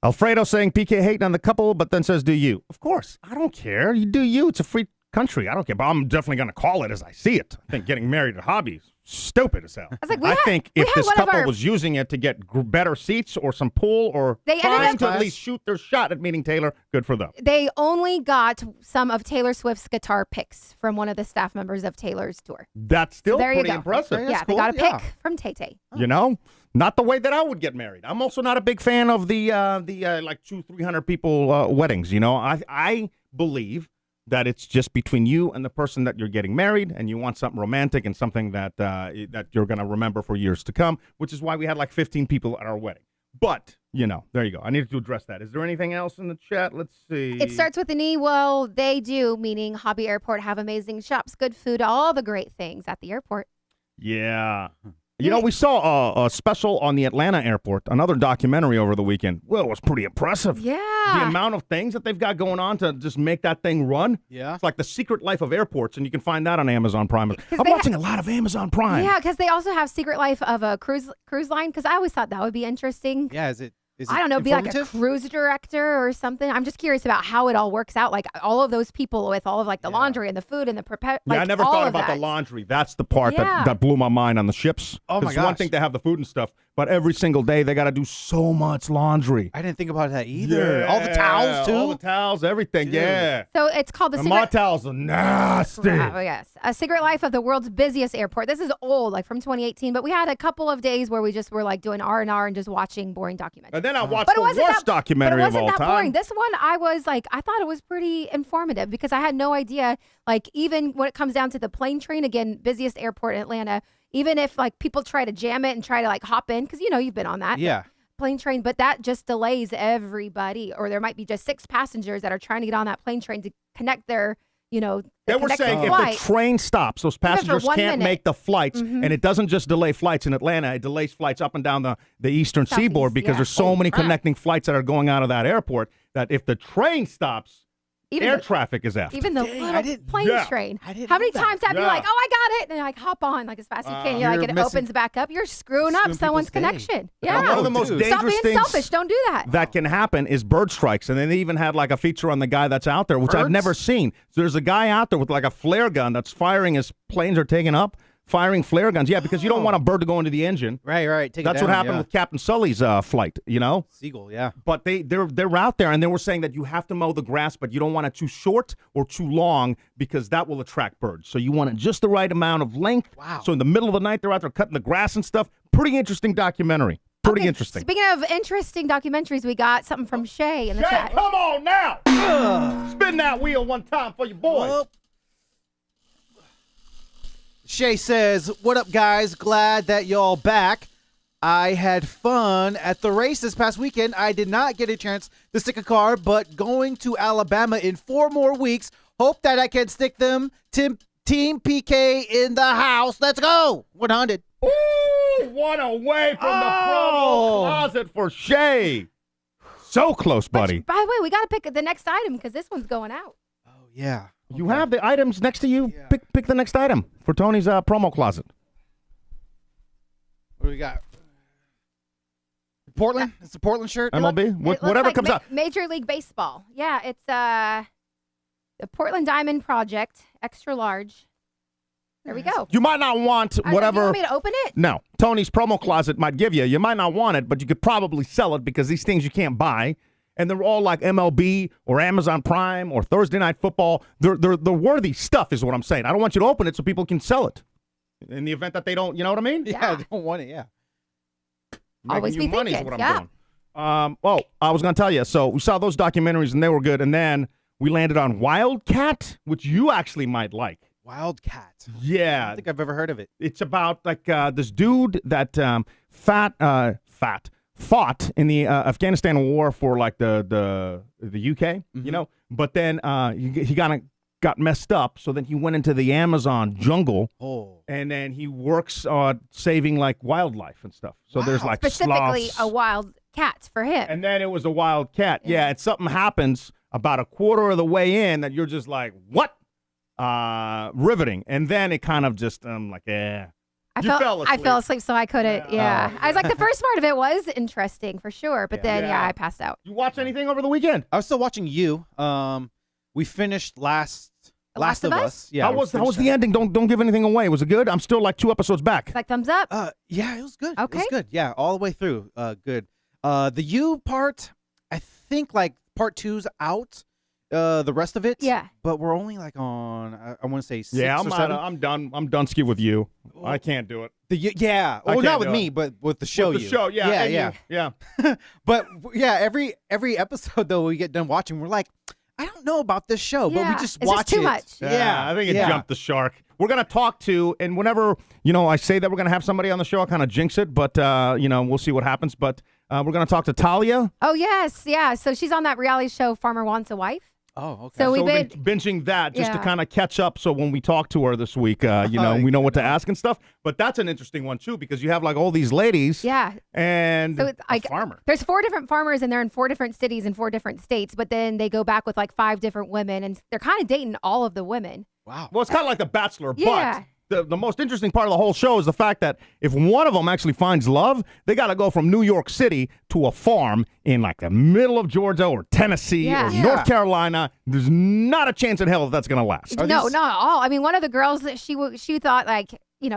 Alfredo saying PK hating on the couple, but then says, do you? Of course. I don't care. You do you. It's a free country. I don't care. But I'm definitely going to call it as I see it. I think getting married a hobby is stupid as hell. I think if this couple was using it to get better seats or some pool or trying to at least shoot their shot at meeting Taylor, good for them. They only got some of Taylor Swift's guitar picks from one of the staff members of Taylor's tour. That's still pretty impressive. Yeah, they got a pick from Tay-Tay. You know? Not the way that I would get married. I'm also not a big fan of the like 200-300 people weddings. You know, I believe that it's just between you and the person that you're getting married, and you want something romantic and something that that you're going to remember for years to come, which is why we had like 15 people at our wedding. But, you know, there you go. I needed to address that. Is there anything else in the chat? Let's see. It starts with an E. Well, they do, meaning Hobby Airport have amazing shops, good food, all the great things at the airport. Yeah. You know, we saw a special on the Atlanta airport, another documentary over the weekend. Well, it was pretty impressive. Yeah. The amount of things that they've got going on to just make that thing run. Yeah. It's like The Secret Life of Airports, and you can find that on Amazon Prime. I'm watching a lot of Amazon Prime. Yeah, because they also have Secret Life of a cruise line, because I always thought that would be interesting. Yeah, is it I don't know, be like a cruise director or something. I'm just curious about how it all works out. Like all of those people with all of like the laundry and the food and the prepare. Yeah, I never thought about the laundry. That's the part that blew my mind on the ships. Oh my gosh. It's one thing to have the food and stuff, but every single day they got to do so much laundry. I didn't think about that either. Yeah, all the towels too. All the towels, everything. Dude. Yeah. So it's called the my towels are nasty. Oh yes, a Secret Life of the world's busiest airport. This is old, like from 2018, but we had a couple of days where we just were like doing R&R and just watching boring documentaries. And then I watched the worst documentary of all time. Boring. This one, I thought it was pretty informative because I had no idea. Like even when it comes down to the plane train, again, busiest airport in Atlanta. Even if like people try to jam it and try to like hop in, because you know you've been on that. Yeah. Plane train, but that just delays everybody, or there might be just 6 passengers that are trying to get on that plane train to connect their, you know. They were saying if the train stops, those passengers can't make the flights, and it doesn't just delay flights in Atlanta, it delays flights up and down the eastern seaboard because there's so many connecting flights that are going out of that airport that if the train stops, air traffic is after. Even the little plane train. How many times have you like, oh, I got it, and like hop on like as fast as you can. You're like, it opens back up. You're screwing up someone's connection. Yeah. One of the most dangerous Stop being things selfish. Don't do that. That can happen is bird strikes, and then they even had like a feature on the guy that's out there, which I've never seen. So there's a guy out there with like a flare gun that's firing as planes are taking up. Firing flare guns, because you don't want a bird to go into the engine. Right. That's what happened with Captain Sully's flight, you know? Seagull, yeah. But they're out there, and they were saying that you have to mow the grass, but you don't want it too short or too long because that will attract birds. So you want it just the right amount of length. Wow. So in the middle of the night, they're out there cutting the grass and stuff. Pretty interesting documentary. Pretty interesting. Speaking of interesting documentaries, we got something from Shay in the chat. Come on now! Spin that wheel one time for your boys. Well, Shay says, what up, guys? Glad that y'all back. I had fun at the race this past weekend. I did not get a chance to stick a car, but going to Alabama in 4 more weeks. Hope that I can stick them. Team PK in the house. Let's go. 100. Ooh, one away from the promo closet for Shay. So close, buddy. By the way, we got to pick the next item because this one's going out. Oh, yeah. You have the items next to you. Yeah. Pick the next item for Tony's promo closet. What do we got? Portland? It's a Portland shirt? MLB? Whatever comes out. Major League Baseball. Yeah, it's the Portland Diamond Project, extra large. There we go. You might not want whatever. You want me to open it? No. Tony's promo closet might give you. You might not want it, but you could probably sell it because these things you can't buy. And they're all like MLB or Amazon Prime or Thursday Night Football. They're worthy stuff is what I'm saying. I don't want you to open it so people can sell it. In the event that they don't, you know what I mean? Yeah, they don't want it, yeah. Always be thinking, is what I'm doing. Well, I was going to tell you. So we saw those documentaries, and they were good. And then we landed on Wildcat, which you actually might like. Wildcat. I Yeah, don't think I've ever heard of it. it's about like this dude that fought in the Afghanistan war for like the UK, you know, but then he got messed up, so then he went into the Amazon jungle, and then he works on saving like wildlife and stuff. So there's like Specifically sloths. a wild cat for him. And then it was a wild cat. Yeah, and something happens about a quarter of the way in that you're just like, what? Riveting. And then it kind of just, like, I fell asleep. I fell asleep, so I couldn't. Yeah. I was like, the first part of it was interesting for sure, but then, I passed out. You watch anything over the weekend? I was still watching you. We finished Last of Us. Yeah. How was the ending? Don't give anything away. Was it good? I'm still like 2 episodes back. It's like thumbs up. Yeah, it was good. Okay. It was good. Yeah, all the way through. Good. The you part, I think like part 2's out. The rest of it. Yeah. But we're only like on, I want to say 6 Yeah, or 7. I'm done. I'm done ski with you. I can't do it. Yeah. I Well, can't not with do me, it. but with the show. With the show, yeah. Yeah, and yeah. yeah. But yeah, every episode though we get done watching, we're like, I don't know about this show, but we Yeah. just It's watch just too it. much. Yeah, I think it jumped the shark. We're going to talk to, and whenever, I say that we're going to have somebody on the show, I kind of jinx it, but, we'll see what happens. But we're going to talk to Talia. Oh, yes. Yeah. So she's on that reality show, Farmer Wants a Wife. Oh, okay. So We've we've been binging that just to Yeah. kind of catch up. So when we talk to her this week, we know what to ask and stuff. But that's an interesting one, too, because you have like all these ladies Yeah. and So it's a farmer. There's 4 different farmers and they're in 4 different cities in 4 different states, but then they go back with like 5 different women and they're kind of dating all of the women. Wow. Well, it's kind of like The Bachelor, Yeah. but the most interesting part of the whole show is the fact that if one of them actually finds love, they got to go from New York City to a farm in like the middle of Georgia or Tennessee Yeah. or Yeah. North Carolina. There's not a chance in hell that that's going to last. Are No, these- not at all. I mean, one of the girls that she thought like,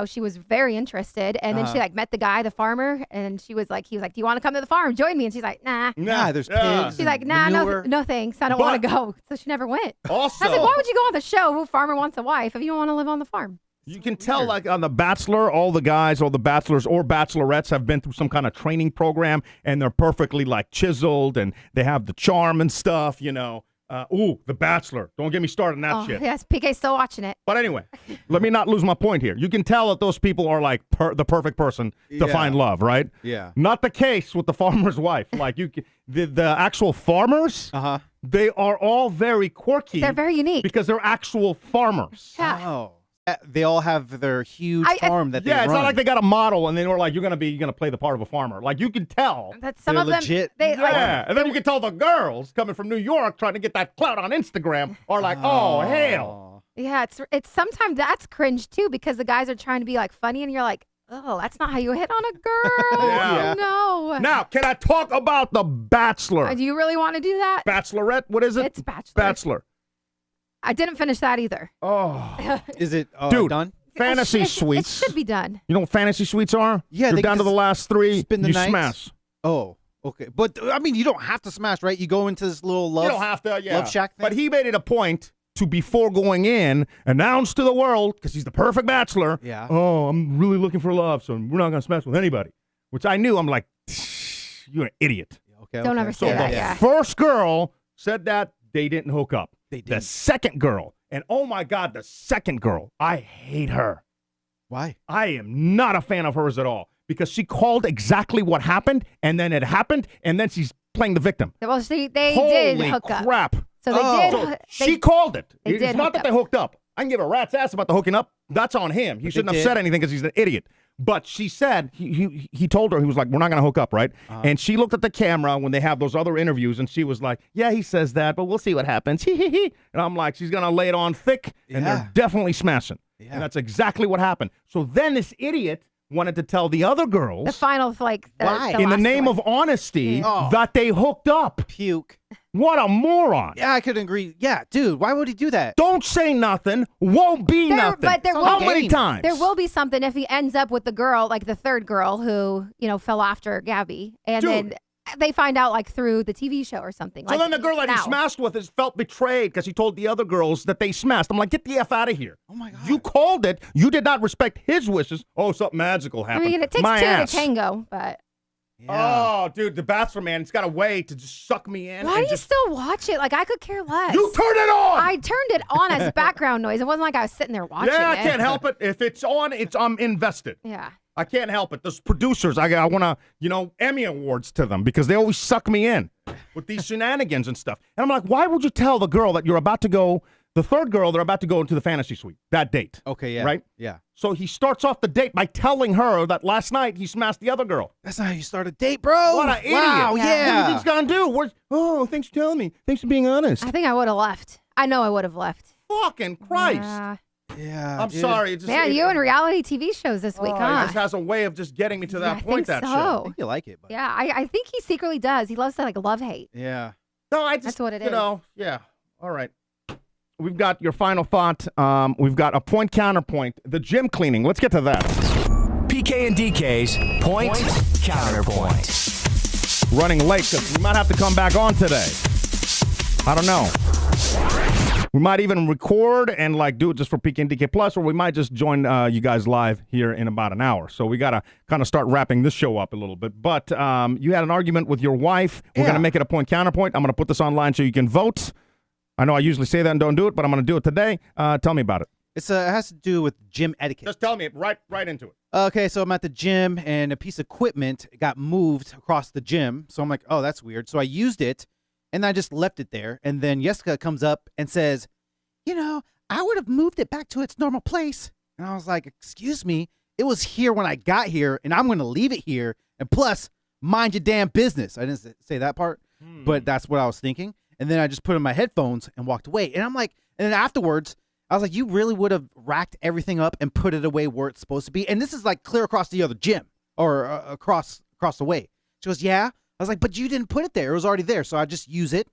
she was very interested, and then she like met the guy, the farmer, and he was like, do you want to come to the farm? Join me. And she's like, nah. Nah, there's Yeah. pigs. She's like, and nah, manure. no thanks. I don't But- want to go. So she never went. Also, I was like, why would you go on the show, Farmer Wants a Wife, if you don't want to live on the farm? you can tell, like on The Bachelor, all the guys, all the bachelors or bachelorettes have been through some kind of training program, and they're perfectly like chiseled, and they have the charm and stuff. The Bachelor. Don't get me started on that Oh, shit. yes, PK's still watching it. But anyway, let me not lose my point here. You can tell that those people are like the perfect person to Yeah. find love, right? Yeah. Not the case with the farmer's wife. Like the actual farmers, they are all very quirky. They're very unique. because they're actual farmers. Yeah. Oh. They all have their huge I- farm that they Yeah, it's run. not like they got a model and they were like, you're gonna play the part of a farmer. Like you can tell. That some They're of them, legit. they like, Yeah, and then you can tell the girls coming from New York trying to get that clout on Instagram are like, oh hell. yeah, it's sometimes that's cringe too because the guys are trying to be like funny and you're like, oh, that's not how you hit on a girl. Yeah. No. Now, can I talk about The Bachelor? Do you really want to do that? Bachelorette? What is it? It's Bachelor. Bachelor. I didn't finish that either. Oh, Is it Dude. done? fantasy It suites. should be done. You know what fantasy suites are? Yeah, You're they down to just the last 3. spend the you night. smash. Oh, okay. But I mean, you don't have to smash, right? You go into this little love. You don't have to. Yeah. Love shack thing? But he made it a point to, before going in, announce to the world, because he's the perfect bachelor. Yeah. Oh, I'm really looking for love, so we're not gonna smash with anybody. Which I knew. I'm like, you're an idiot. Okay. Don't okay. ever So say the that, yeah. first girl said that they didn't hook up. They The didn't. second girl, and oh my God, the second girl, I hate her. Why? I am not a fan of hers at all because she called exactly what happened, and then it happened, and then she's playing the victim. Well, they did Holy hook up. crap. So they Oh. did. So they- she called it. they It's did not hook that up. they hooked up. I can give a rat's ass about the hooking up. That's on him. He shouldn't have did. said anything because he's an idiot. But she said, he told her, he was like, we're not going to hook up, right? And she looked at the camera when they have those other interviews, and she was like, yeah, he says that, but we'll see what happens. And I'm like, she's going to lay it on thick, and Yeah. they're definitely smashing. Yeah. And that's exactly what happened. So then this idiot wanted to tell the other girls, the final, like, Why? in the last name one. of honesty, Oh. that they hooked up. Puke. What a moron. Yeah, I could agree. Yeah, dude, why would he do that? Don't say nothing. Won't be There- nothing. but there How will- many times? There will be something if he ends up with the girl, like the third girl who, fell after Gabby. And Dude. then they find out, like, through the TV show or something. So like, then the girl that he now. smashed with felt betrayed because he told the other girls that they smashed. I'm like, get the F out of here. Oh my God. You called it. You did not respect his wishes. Oh, something magical I happened. mean, it takes My two ass. to tango, but Yeah. Oh, dude, the bathroom, man, it's got a way to just suck me in. Why and do you just... still watch it? Like, I could care less. You turn it on! I turned it on as background noise. It wasn't like I was sitting there watching Yeah, I it. can't help it. If it's on, I'm invested. Yeah. I can't help it. Those producers, I want to, Emmy awards to them because they always suck me in with these shenanigans and stuff. And I'm like, why would you tell the girl that you're about to go, the third girl, they're about to go into the fantasy suite, that date? Okay, yeah. Right? Yeah. So he starts off the date by telling her that last night he smashed the other girl. That's not how you start a date, bro. What an idiot. Wow, What do you yeah. think he's going to do? Thanks for telling me. Thanks for being honest. I think I would have left. I know I would have left. Fucking Christ. Yeah. Yeah. I'm dude. sorry. It's just, Man, you and reality TV shows this week, It huh? just has a way of just getting me to that I point, think that so. show. I think you like it, but Yeah, I think he secretly does. He loves to like love-hate. yeah. No, I just, That's what it you know, yeah. All right. We've got your final thought. We've got a point counterpoint. The gym cleaning. Let's get to that. PK and DK's point counterpoint. Running late because we might have to come back on today. I don't know. We might even record and do it just for PK and DK Plus, or we might just join you guys live here in about an hour. So we got to kind of start wrapping this show up a little bit. But you had an argument with your wife. We're going to make it a point counterpoint. I'm going to put this online so you can vote. I know I usually say that and don't do it, but I'm going to do it today. Tell me about it. It has to do with gym etiquette. Just tell me right into it. Okay, so I'm at the gym and a piece of equipment got moved across the gym. So I'm like, oh, that's weird. So I used it and I just left it there. And then Jessica comes up and says, I would have moved it back to its normal place. And I was like, excuse me, it was here when I got here and I'm going to leave it here. And plus, mind your damn business. I didn't say that part, but that's what I was thinking. And then I just put in my headphones and walked away. And I'm like, and then afterwards, I was like, you really would have racked everything up and put it away where it's supposed to be. And this is like clear across the other gym or across the way. She goes, yeah. I was like, but you didn't put it there. It was already there. So I just use it.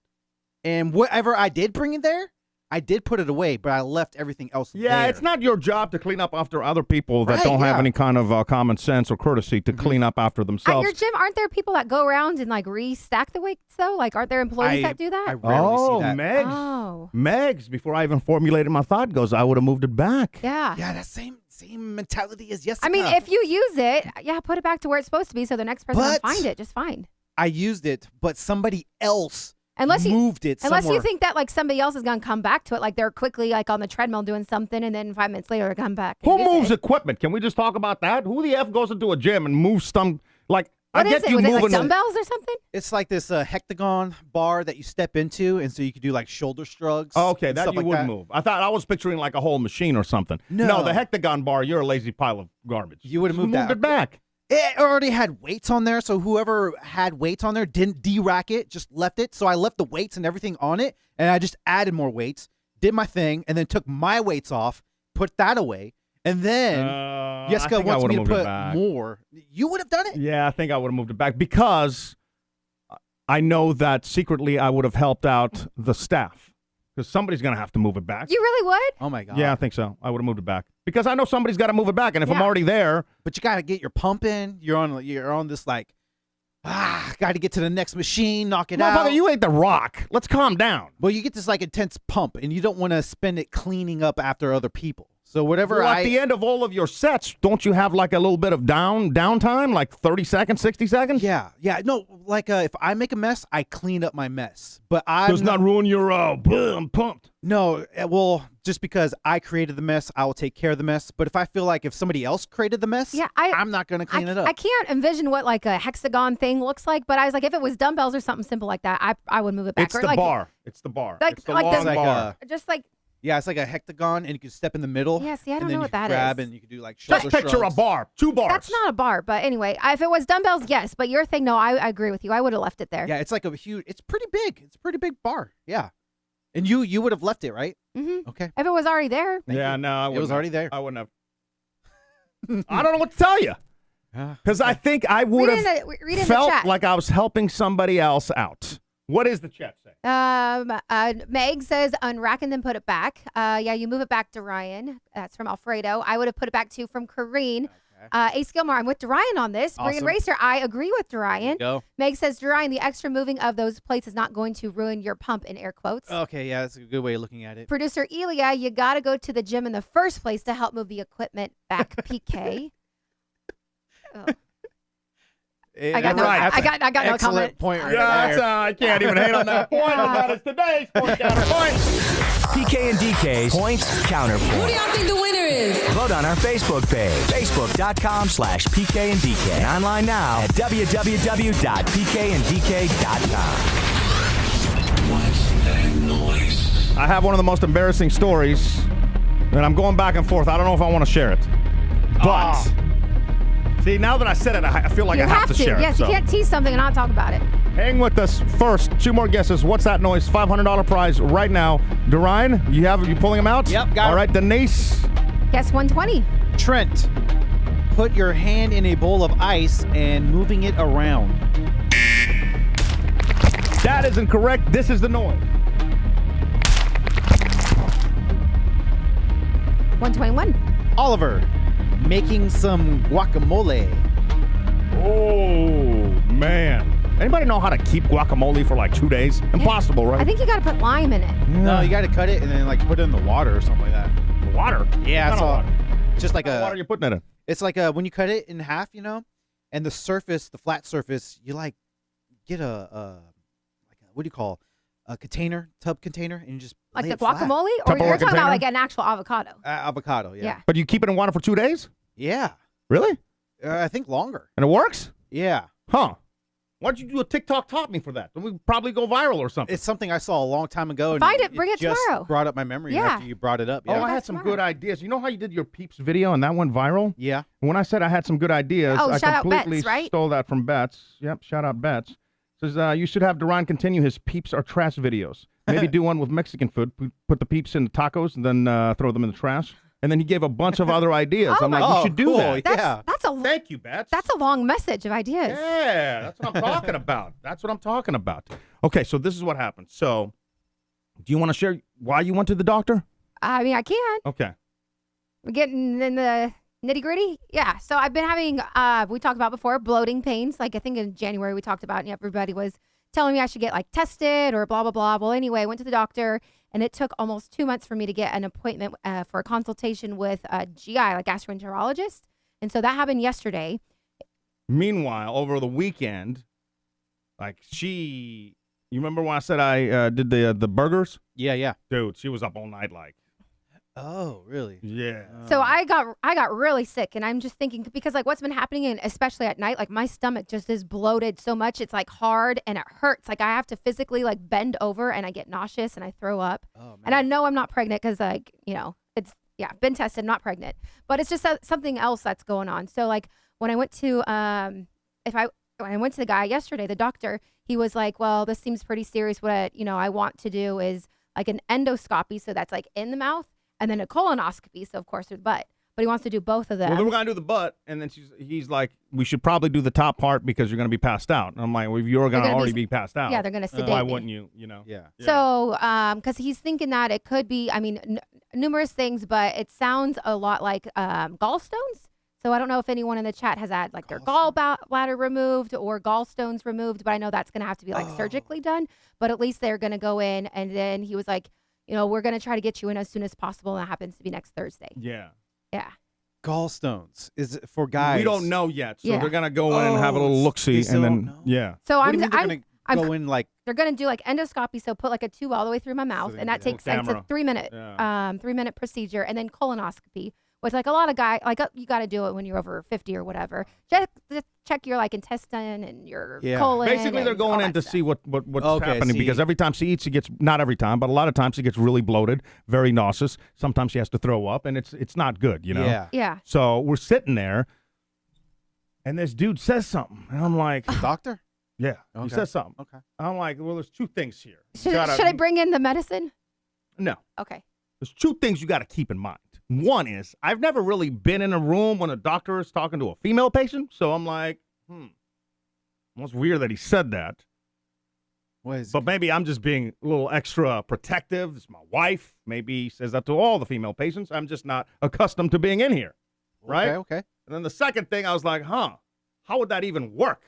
And whatever I did bring it there, I did put it away, but I left everything else there. Yeah, it's not your job to clean up after other people that don't have any kind of common sense or courtesy to clean up after At themselves. your gym, aren't there people that go around and restack the weights though? Like, aren't there employees that do that? I rarely see that. Megs. Oh. Megs, before I even formulated my thought, goes, I would have moved it back. Yeah. Yeah, that same mentality as Jessica. I mean, if you use it, put it back to where it's supposed to be so the next person can But- find it just fine. I used it, but somebody else Unless you moved it somewhere. Unless you think that somebody else is going to come back to it, like they're quickly on the treadmill doing something, and then 5 minutes later they come back. and Who use moves it. equipment? Can we just talk about that? Who the F goes into a gym and moves some, What I is get it? you Was it moving. like dumbbells or something? It's like this hectagon bar that you step into, and so you could do like shoulder shrugs. Oh, okay, and that stuff you like would that. move. I thought I was picturing like a whole machine or something. No. the hectagon bar, you're a lazy pile of garbage. You would have moved moved that. it back. It already had weights on there, so whoever had weights on there didn't de-rack it, just left it. So I left the weights and everything on it, and I just added more weights, did my thing, and then took my weights off, put that away, and then Jessica wants me to put more. You would have done it? Yeah, I think I would have moved it back because I know that secretly I would have helped out the staff because somebody's going to have to move it back. You really would? Oh my god. Yeah, I think so. I would have moved it back because I know somebody's got to move it back, and if I'm Yeah. already there, But you gotta get your pump in. You're on this got to get to the next machine, knock it out. motherfucker, you ate the rock. Let's calm down. Well, you get this intense pump, and you don't want to spend it cleaning up after other people. So whatever Well, at the end of all of your sets, don't you have like a little bit of downtime, like 30 seconds, 60 seconds? Yeah. No, if I make a mess, I clean up my mess. But I'm Does not ruin your I'm pumped. No, well, just because I created the mess, I will take care of the mess. But if I feel like if somebody else created the mess, I'm not going to clean it up. I can't envision what a hexagon thing looks like, but I was like, if it was dumbbells or something simple like that, I would move it back. It's the bar. It's the bar. Like- It's the like long the- bar. Just like, Yeah, it's like a hectagon, and you can step in the middle. Yeah, see, I don't and then know you what can that grab, is. and you can do Just shoulder picture shrugs. a bar. 2 bars. that's not a bar, but anyway, if it was dumbbells, yes. But your thing, no, I agree with you. I would have left it there. Yeah, it's like a huge. It's pretty big. It's a pretty big bar. Yeah, and you would have left it, right? Mm-hmm. Okay. If it was already there. Yeah, no, I It wouldn't was have. already there. I wouldn't have. I don't know what to tell you because I think I would Read in have the- read in the felt chat. like I was helping somebody else out. What does the chat say? Meg says unrack and then put it back. Yeah, you move it back to Ryan. That's from Alfredo. I would have put it back to from Kareen. Ace Gilmore, I'm with Dorian on this. Brian Awesome. Racer, I agree with Dorian. Go. Meg says, Dorian, the extra moving of those plates is not going to ruin your pump, in air quotes. Okay, yeah, that's a good way of looking at it. Producer Elia, you got to go to the gym in the first place to help move the equipment back, PK. Oh. I got no. Right. I got no Excellent comment. point right Yeah, there. I can't even hate on that point. And that is today's point counterpoint. PK and DK's Point Counterpoint. Who do y'all think the winner is? Vote on our Facebook page, facebook.com/PK and DK. And online now at www.pkanddk.com. What's that noise? I have one of the most embarrassing stories, and I'm going back and forth. I don't know if I want to share it. But, see, now that I said it, I feel like You I have to share Yes, it. you can't tease something and not talk about it. Hang with us first. 2 more guesses. What's that noise? $500 prize right now. Dorian, you pulling them out? Yep, got it. All right, Denise. Guess 120. Trent, put your hand in a bowl of ice and moving it around. That is incorrect. This is the noise. 121. Oliver, making some guacamole. Oh, man. Anybody know how to keep guacamole for like 2 days? Impossible, right? I think you got to put lime in it. No, you got to cut it and then like put it in the water or something like that. Water? Yeah, What it's kind of all, water? just like What kind of water are a. you putting it in? It's like when you cut it in half, and the surface, the flat surface, you like get a what do you call a container, tub container, and you just Like lay the it flat. guacamole? Or Tupperware you're talking container? about like an actual avocado? Avocado, yeah. Yeah. But you keep it in water for 2 days? Yeah. Really? I think longer. And it works? Yeah. Huh. Why'd you do a TikTok taught me for that? Then we probably go viral or something. It's something I saw a long time ago. And Find it, bring it just tomorrow. Brought up my memory Yeah. after you brought it up. Oh, Yeah. I had That's some smart. good ideas. You know how you did your Peeps video and that went viral? Yeah. When I said I had some good ideas, Oh, I shout out completely Betts, right? stole that from Betts. Yep, shout out Betts. Says you should have Duran continue his Peeps are trash videos. Maybe do one with Mexican food. Put the Peeps in the tacos and then throw them in the trash. And then he gave a bunch of other ideas. I'm like, you should do cool. that. Yeah. That's a Thank you, Betts. That's a long message of ideas. Yeah, that's what I'm talking about. That's what I'm talking about. Okay, so this is what happened. So, do you want to share why you went to the doctor? I mean, I can. Okay. We're getting in the nitty gritty. Yeah. So I've been having, we talked about before, bloating pains. Like I think in January we talked about, and everybody was telling me I should get like tested or blah, blah, blah. Well, anyway, I went to the doctor, and it took almost 2 months for me to get an appointment for a consultation with a GI, like gastroenterologist. And so that happened yesterday. Meanwhile, over the weekend, like you remember when I said I did the burgers? Yeah. Yeah. Dude, she was up all night like, Oh, really? yeah. So I got really sick, and I'm just thinking, because like what's been happening, and especially at night, like my stomach just is bloated so much, it's like hard and it hurts. Like I have to physically like bend over, and I get nauseous and I throw up. Oh, man. And I know I'm not pregnant because like it's been tested, not pregnant, but it's just something else that's going on. So like when I went to when I went to the guy yesterday, the doctor, he was like, well, this seems pretty serious. What I want to do is like an endoscopy, so that's like in the mouth. And then a colonoscopy, so of course through the butt. But he wants to do both of them. Well, then we're going to do the butt, and then he's like, we should probably do the top part because you're going to be passed out. And I'm like, well, you're going to already be passed out. Yeah, they're going to sedate Why me. wouldn't you, Yeah. So, because he's thinking that it could be, I mean, numerous things, but it sounds a lot like gallstones. So I don't know if anyone in the chat has had like their gallbladder removed or gallstones removed, but I know that's going to have to be like surgically done. But at least they're going to go in, and then he was like, we're going to try to get you in as soon as possible. And that happens to be next Thursday. Yeah. Yeah. Gallstones is it for guys. We don't know yet. So Yeah. they're going to go in and have a little look-see. they And still then, don't know? yeah. So What do you I'm mean they're gonna go in like? they're going to do like endoscopy. So put like a tube all the way through my mouth. they And that can takes, do it's a camera. 3-minute, Yeah. 3-minute procedure. And then colonoscopy, which like a lot of guys, like you got to do it when you're over 50 or whatever. Just check your like intestine and your Yeah. colon. Basically, they're and going all in that to stuff. see what's Okay, happening see. because every time she eats, she gets, not every time, but a lot of times she gets really bloated, very nauseous. Sometimes she has to throw up, and it's not good, Yeah. Yeah. So we're sitting there, and this dude says something, and I'm like, Doctor. yeah, he Okay. says something. Okay. I'm like, well, there's two things here. You Should gotta- I bring in the medicine? No. Okay. There's two things you got to keep in mind. One is I've never really been in a room when a doctor is talking to a female patient, so I'm like, almost weird that he said that. What is? But maybe I'm just being a little extra protective. It's my wife. Maybe he says that to all the female patients. I'm just not accustomed to being in here, right? Okay. And then the second thing, I was like, how would that even work?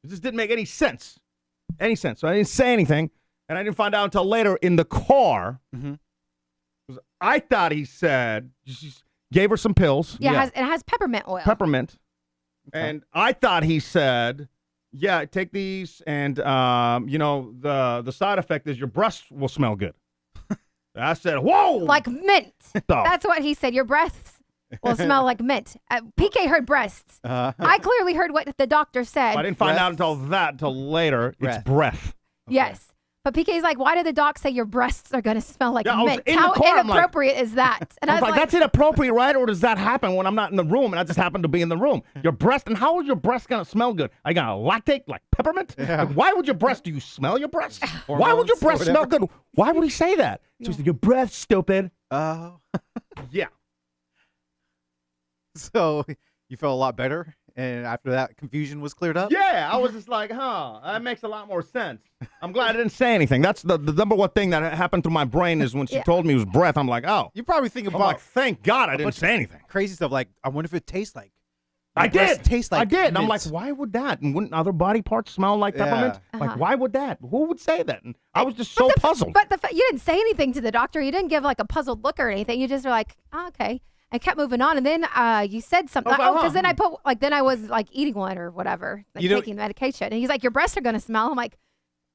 It just didn't make any sense. So I didn't say anything, and I didn't find out until later in the car. Mhm. 'Cause I thought he said, just gave her some pills, Yeah. Yeah. It has peppermint oil. peppermint, And I thought he said, yeah, take these, and, the side effect is your breasts will smell good. I said, whoa! Like mint. That's what he said. Your breasts will smell like mint. PK heard breasts. I clearly heard what the doctor said. I didn't find out until later. It's breath. Yes. But PK's like, why did the doc say your breasts are going to smell like mint? In How the car, inappropriate is that? And I was like, that's inappropriate, right? Or does that happen when I'm not in the room and I just happen to be in the room? Your breast, and how is your breast going to smell good? Are you going to lactate like peppermint? Yeah. Like, why would your breast, do you smell your breast? Why would your breast smell good? Why would he say that? So he's like, your breath, stupid. Oh. Yeah. So you felt a lot better, and after that confusion was cleared up? Yeah, I was just like, that makes a lot more sense. I'm glad I didn't say anything. That's the number one thing that happened to my brain is when she told me it was breath. I'm like, oh. You probably think I'm about like, thank God I didn't say anything. crazy stuff like, I wonder if it tastes like. I did. Taste like I did. And I'm mint. like, why would that? And wouldn't other body parts smell like peppermint? Like, why would that? Who would say that? And I was just so puzzled. But you didn't say anything to the doctor. You didn't give like a puzzled look or anything. You just were like, oh, okay. I kept moving on, and then you said something. Because then I was like eating one or whatever, like taking medication. And he's like, your breasts are gonna smell. I'm like,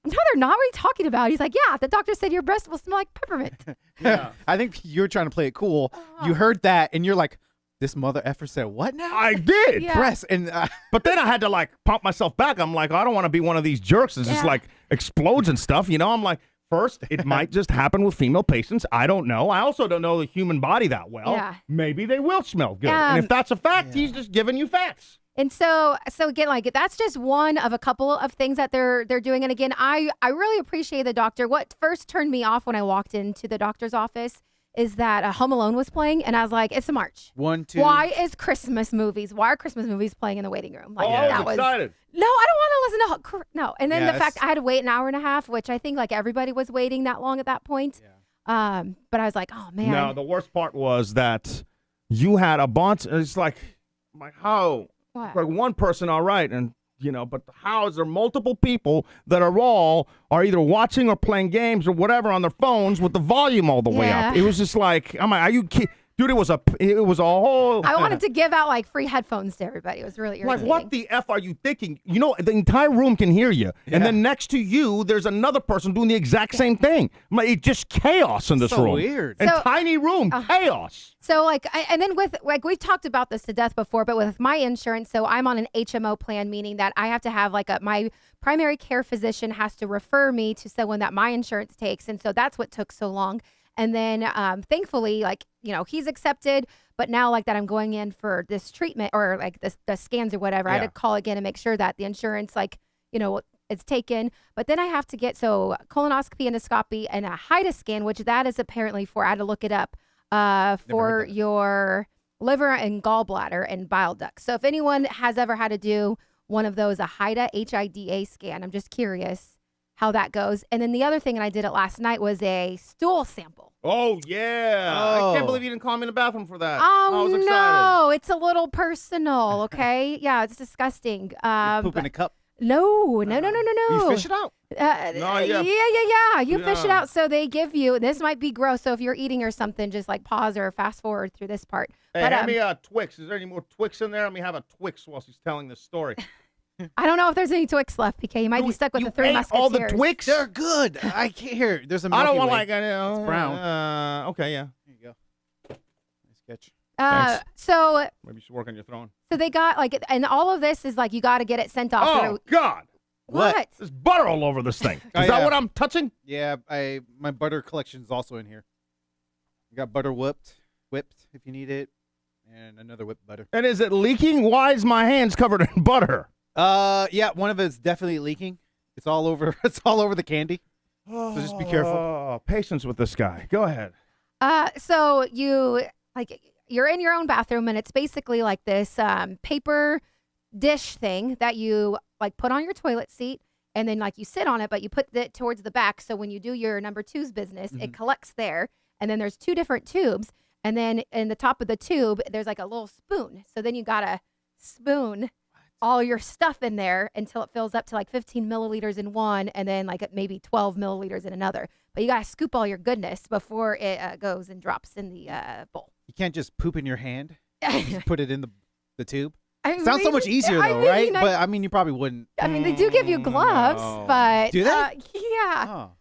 no, they're not. What are you talking about? He's like, yeah, the doctor said your breasts will smell like peppermint. Yeah. I think you were trying to play it cool. You heard that, and you're like, this mother effer said what now? I did. Yeah. Breast. And but then I had to like pump myself back. I'm like, I don't want to be one of these jerks that just like explodes and stuff. I'm like, first, it might just happen with female patients. I don't know. I also don't know the human body that well. Yeah. Maybe they will smell good. And if that's a fact, he's just giving you facts. And so again, like that's just one of a couple of things that they're doing. And again, I really appreciate the doctor. What first turned me off when I walked into the doctor's office is that Home Alone was playing, and I was like, it's a March. 1, 2. Why are Christmas movies playing in the waiting room? Like, I was excited. No, I don't want to listen to no. And then the fact I had to wait an hour and a half, which I think like everybody was waiting that long at that point. Yeah. But I was like, oh man. No, the worst part was that you had a bunch. It's like how? What? Like one person, all right, and but how is there multiple people that are either watching or playing games or whatever on their phones with the volume all the way up? It was just like, I'm like, are you kidding? Dude, it was a whole. I wanted to give out like free headphones to everybody. It was really irritating. Like, what the F are you thinking? The entire room can hear you. Yeah. And then next to you, there's another person doing the exact same thing. I'm like, it's just chaos in this room. So weird. And tiny room, chaos. So and then with we've talked about this to death before, but with my insurance, so I'm on an HMO plan, meaning that I have to have my primary care physician has to refer me to someone that my insurance takes. And so that's what took so long. And then thankfully, he's accepted, but now like that I'm going in for this treatment or like the scans or whatever. I had to call again and make sure that the insurance it's taken. But then I have to get colonoscopy, endoscopy, and a HIDA scan, which that is apparently for, I had to look it up, for your liver and gallbladder and bile ducts. So if anyone has ever had to do one of those, a HIDA, HIDA scan, I'm just curious how that goes. And then the other thing, and I did it last night, was a stool sample. Oh, yeah. I can't believe you didn't call me in the bathroom for that. Oh, I was excited. no. It's a little personal, okay? Yeah, it's disgusting. Poop in a cup? No. You fish it out? Yeah. You fish it out, so they give you, this might be gross, so if you're eating or something, just like pause or fast forward through this part. Hey, but, hand me a Twix. Is there any more Twix in there? Let me have a Twix while she's telling this story. I don't know if there's any Twix left, PK. You might be stuck with the Three Musketeers. All the Twix? They're good. I can't hear. There's a Milky I don't want Way. it's brown. Okay, yeah. There you go. Nice catch. So maybe you should work on your throwing. So they got and all of this is you got to get it sent off. Oh God! What? There's butter all over this thing. Is that what I'm touching? Yeah, my butter collection is also in here. We got butter whipped if you need it, and another whipped butter. And is it leaking? Why is my hands covered in butter? Yeah, one of it's definitely leaking. It's all over. It's all over the candy. So just be careful. Oh, patience with this guy. Go ahead. So you're in your own bathroom, and it's basically like this paper dish thing that you put on your toilet seat, and then you sit on it, but you put it towards the back. So when you do your number two's business, it collects there, and then there's two different tubes, and then in the top of the tube there's a little spoon. So then you gotta spoon all your stuff in there until it fills up to 15 milliliters in one, and then maybe 12 milliliters in another. But you gotta scoop all your goodness before it goes and drops in the bowl. You can't just poop in your hand. Just put it in the tube. I Sounds so much easier though, right? But I mean, you probably wouldn't. I mean, they do give you gloves, but do they? Yeah. Oh.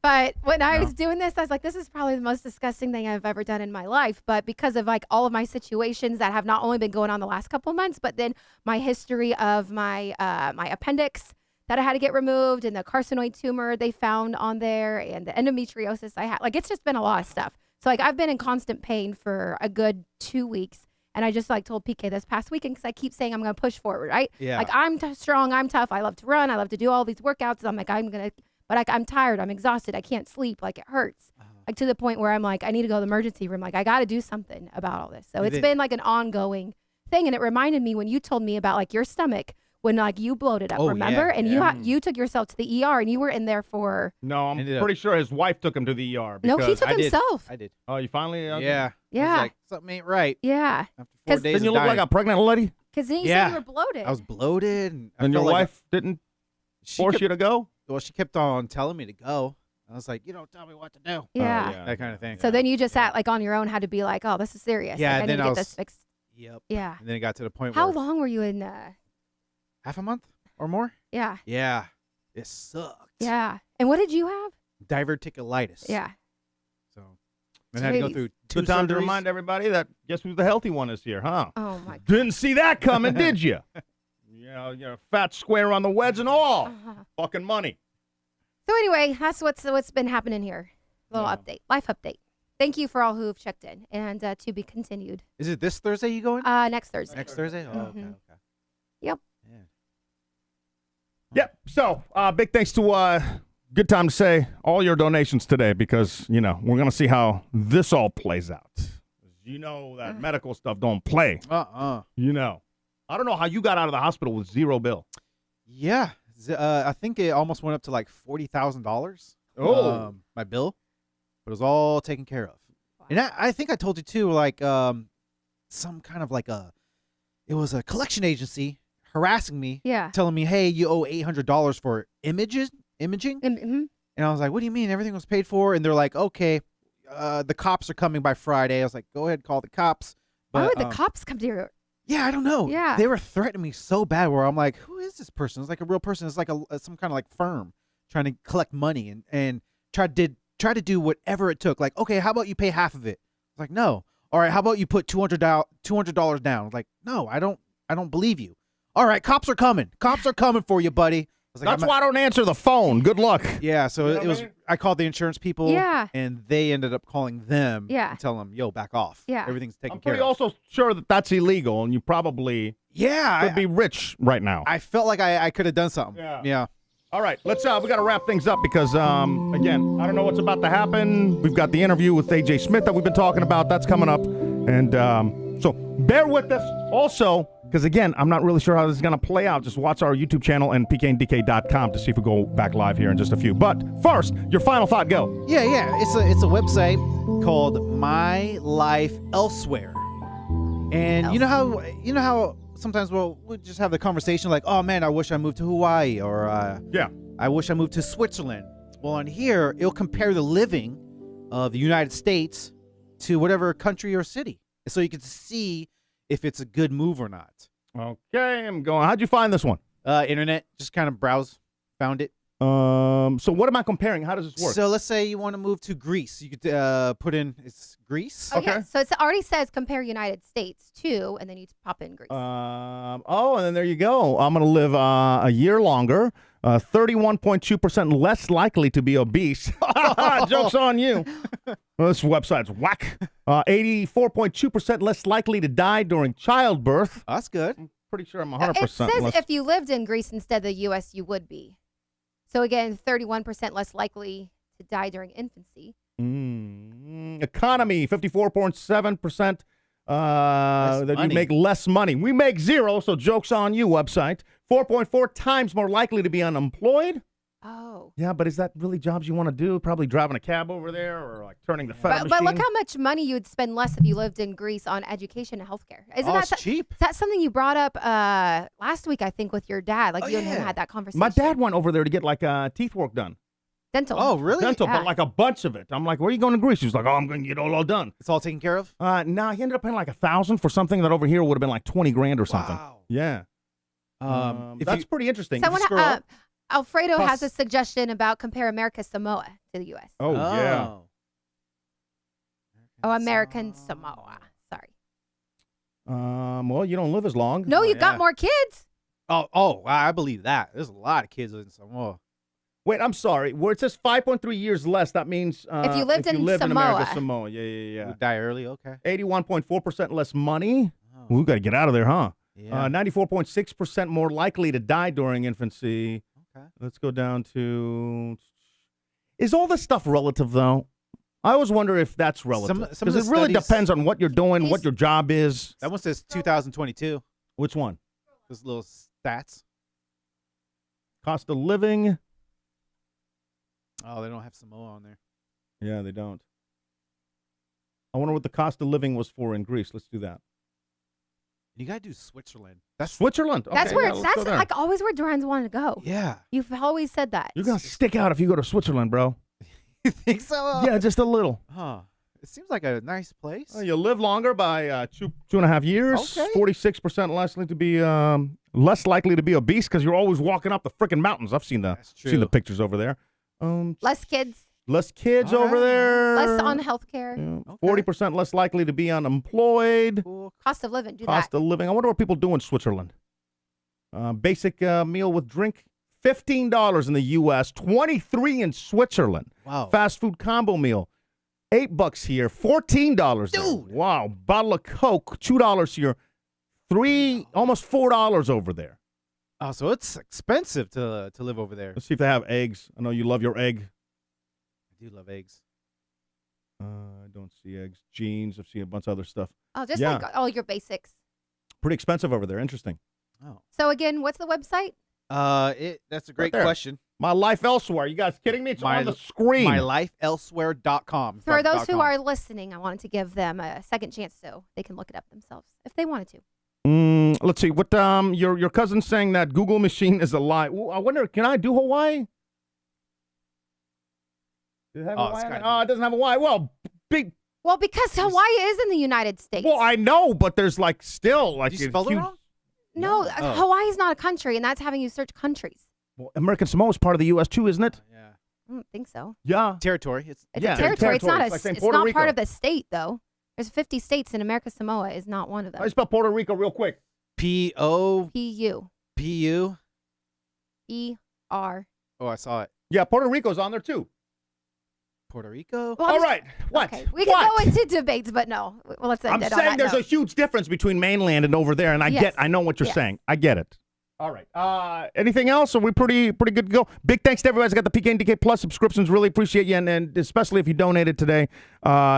But when I was doing this, I was like, this is probably the most disgusting thing I've ever done in my life. But because of like all of my situations that have not only been going on the last couple of months, but then my history of my my appendix that I had to get removed and the carcinoid tumor they found on there and the endometriosis I had, like it's just been a lot of stuff. So like I've been in constant pain for a good 2 weeks. And I just like told PK this past weekend because I keep saying I'm going to push forward, right? Yeah. Like I'm strong, I'm tough. I love to run. I love to do all these workouts. I'm like, but I'm tired. I'm exhausted. I can't sleep. Like it hurts. Like to the point where I'm like, I need to go to the emergency room. Like I got to do something about all this. So it's been like an ongoing thing. And it reminded me when you told me about like your stomach when like you bloated up, remember? Yeah, and you took yourself to the ER and you were in there for. No, I'm pretty sure his wife took him to the ER. No, he took himself. I did. Oh, you finally? Okay. Yeah. Yeah. I was like, something ain't right. Yeah. After 4 days Didn't you of look dying. like a pregnant lady? Because then you said you were bloated. I was bloated. And I And your felt like wife didn't force you to go? Well, she kept on telling me to go. I was like, you don't tell me what to do. Yeah. That kind of thing. So then you just sat like on your own, had to be like, oh, this is serious. Yeah, like, I and need then to I get was- this fixed. Yep. Yeah. And then it got to the point How where long were you in? half a month or more. Yeah. Yeah. It sucked. Yeah. And what did you have? Diverticulitis. Yeah. So then I had to go Jeez. through two Good time to surgeries. remind everybody that guess who the healthy one is here, huh? Oh my God. Didn't see that coming, did you? You're a fat square on the wedge and all. Uh-huh. Fucking money. So anyway, that's what's been happening here. Little update, life update. Thank you for all who have checked in, and to be continued. Is it this Thursday you going? Next Thursday. Next Thursday? Oh, okay. Mhm. Okay. Yep. Yeah. Yep. So, big thanks to good time to say all your donations today because, we're going to see how this all plays out. You know that medical stuff don't play. I don't know how you got out of the hospital with zero bill. Yeah. I think it almost went up to like $40,000. Oh. My bill. But it was all taken care of. And I think I told you too, like some kind of like it was a collection agency harassing me, telling me, hey, you owe $800 for imaging. Mm-hmm. And I was like, what do you mean? Everything was paid for? And they're like, okay, the cops are coming by Friday. I was like, go ahead, call the cops. Why But, would the cops come to your? Yeah, I don't know. Yeah. They were threatening me so bad where I'm like, who is this person? It's like a real person. It's like some kind of like firm trying to collect money and try to do whatever it took. Like, okay, how about you pay half of it? I was like, no. All right, how about you put $200 down? I was like, no, I don't believe you. All right, cops are coming. Cops are coming for you, buddy. I was like, That's why I don't answer the phone. Good luck. Yeah, so You know it was. what I mean? I called the insurance people. Yeah. And they ended up calling them. Yeah. And telling them, yo, back off. Yeah. Everything's taken I'm care pretty of. also sure that that's illegal, and you probably could be rich right now. I felt like I could have done something. Yeah. All right, let's. We got to wrap things up because, again, I don't know what's about to happen. We've got the interview with AJ Smith that we've been talking about. That's coming up, and so bear with us. Also, because again, I'm not really sure how this is going to play out. Just watch our YouTube channel and pkndk.com to see if we go back live here in just a few. But first, your final thought. Go. Yeah. It's a website called My Life Elsewhere, and you know how sometimes we'll just have the conversation like, oh man, I wish I moved to Hawaii, or I wish I moved to Switzerland. Well, on here, it'll compare the living of the United States to whatever country or city, so you can see if it's a good move or not. Okay, I'm going. How'd you find this one? Internet, just kind of found it. So what am I comparing? How does this work? So let's say you want to move to Greece. You could put in it's Greece. Okay. So it already says compare United States to, and then you pop in Greece. And then there you go. I'm going to live a year longer. 31.2% less likely to be obese. Joke's on you. Well, this website's whack. 84.2% less likely to die during childbirth. That's good. I'm pretty sure I'm 100% It says less. if you lived in Greece instead of the U.S., you would be. So again, 31% less likely to die during infancy. Economy, 54.7%. That you money. make less money. We make zero, so joke's on you, website. 4.4 times more likely to be unemployed. Oh. Yeah, but is that really jobs you want to do? Probably driving a cab over there or like turning the fat But machine. look how much money you would spend less if you lived in Greece on education and healthcare. Isn't It's cheap. Is that something you brought up last week, I think, with your dad? Like you and him had that conversation. My dad went over there to get like teeth work done. Dental. Oh, really? Dental, Yeah. but like a bunch of it. I'm like, where are you going to Greece? She was like, oh, I'm going to get it all done. It's all taken care of? Nah, he ended up paying like $1,000 for something that over here would have been like 20 grand or something. Wow. Yeah. If That's you- pretty interesting. Someone, scroll up- Alfredo Plus- has a suggestion about compare America Samoa to the U.S. Oh, yeah. Oh, American Samoa. Sorry. Well, you don't live as long. No, you yeah. got more kids. Oh, I believe that. There's a lot of kids in Samoa. Wait, I'm sorry. Where it says 5.3 years less, that means If you lived in America, Samoa. Samoa. Yeah. Would die early? Okay. 81.4% less money. Oh. We got to get out of there, huh? Yeah. 94.6% more likely to die during infancy. Okay. Let's go down to. Is all this stuff relative, though? I always wonder if that's relative. Some of Because the it really studies- depends on what you're doing, what These- your job is. That one says 2022. Which one? Those little stats. Cost of living. Oh, they don't have Samoa on there. Yeah, they don't. I wonder what the cost of living was for in Greece. Let's do that. You gotta do Switzerland. That's Switzerland. That's Okay, where yeah, it's let's go that's there. like always where Duran's wanted to go. yeah. You've always said that. You're gonna stick out if you go to Switzerland, bro. You think so? Yeah, just a little. Huh. It seems like a nice place. You live longer by 2.5 years. Okay. 46% less likely to be obese because you're always walking up the freaking mountains. I've seen the That's true. seen the pictures over there. Less kids, Less kids All over right. there. less on healthcare, Yeah. 40% less likely to be unemployed. Cool. cost of living. Do Cost that. of living. I wonder what people do in Switzerland. Basic meal with drink, $15 in the U.S., $23 in Switzerland. Wow. Fast food combo meal, $8 here, $14 there. Dude. Wow. Bottle of Coke, $2 here, almost $4 over there. Oh, so it's expensive to live over there. Let's see if they have eggs. I know you love your egg. I do love eggs. I don't see eggs. Jeans. I've seen a bunch of other stuff. Oh, just Yeah. like all your basics. Pretty expensive over there. Interesting. Oh. So again, what's the website? That's a great there. question. My life elsewhere. You guys kidding me? It's My- on the screen. MyLifeElsewhere.com. For those who are listening, I wanted to give them a second chance so they can look it up themselves if they wanted to. Let's see. What your cousin's saying that Google machine is a lie. Ooh, I wonder, can I do Hawaii? Does it have Oh, Hawaii? it's on it? gotta Oh, it doesn't have Hawaii. Well, big. Well, because Hawaii is in the United States. Well, I know, but there's like still like Did you a spell it huge- wrong? no, Oh. Hawaii is not a country, and that's having you search countries. Well, American Samoa is part of the U.S. too, isn't it? Yeah. I don't think so. Yeah. Territory. It's It's Yeah, a territory. It's not territory. It's like saying it's Puerto not Rico. part of the state though. There's 50 states, and America Samoa is not one of I them. spell Puerto Rico real quick. POPU. PU ER. Oh, I saw it. Yeah, Puerto Rico's on there too. Puerto Rico. Well, All just- right. What? Okay, we What? can go into debates, but no. Well, let's end I'm it on saying that there's note. a huge difference between mainland and over there, and Yes. I know what you're Yes. saying. I get it. All right. Anything else? Are we pretty good to go? Big thanks to everybody who's got the PK and DK Plus subscriptions. Really appreciate you, and especially if you donated today.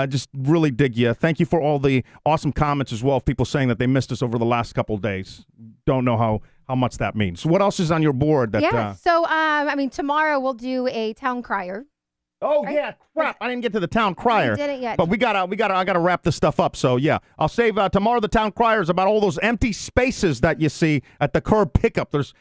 Just really dig you. Thank you for all the awesome comments as well of people saying that they missed us over the last couple of days. Don't know how much that means. So what else is on your board? That Yeah. So, I mean, tomorrow we'll do a town crier. Oh Right? yeah, crap! I didn't get to the town crier. You didn't yet. But I gotta wrap this stuff up. So yeah, I'll save tomorrow. The town crier is about all those empty spaces that you see at the curb pickup. There's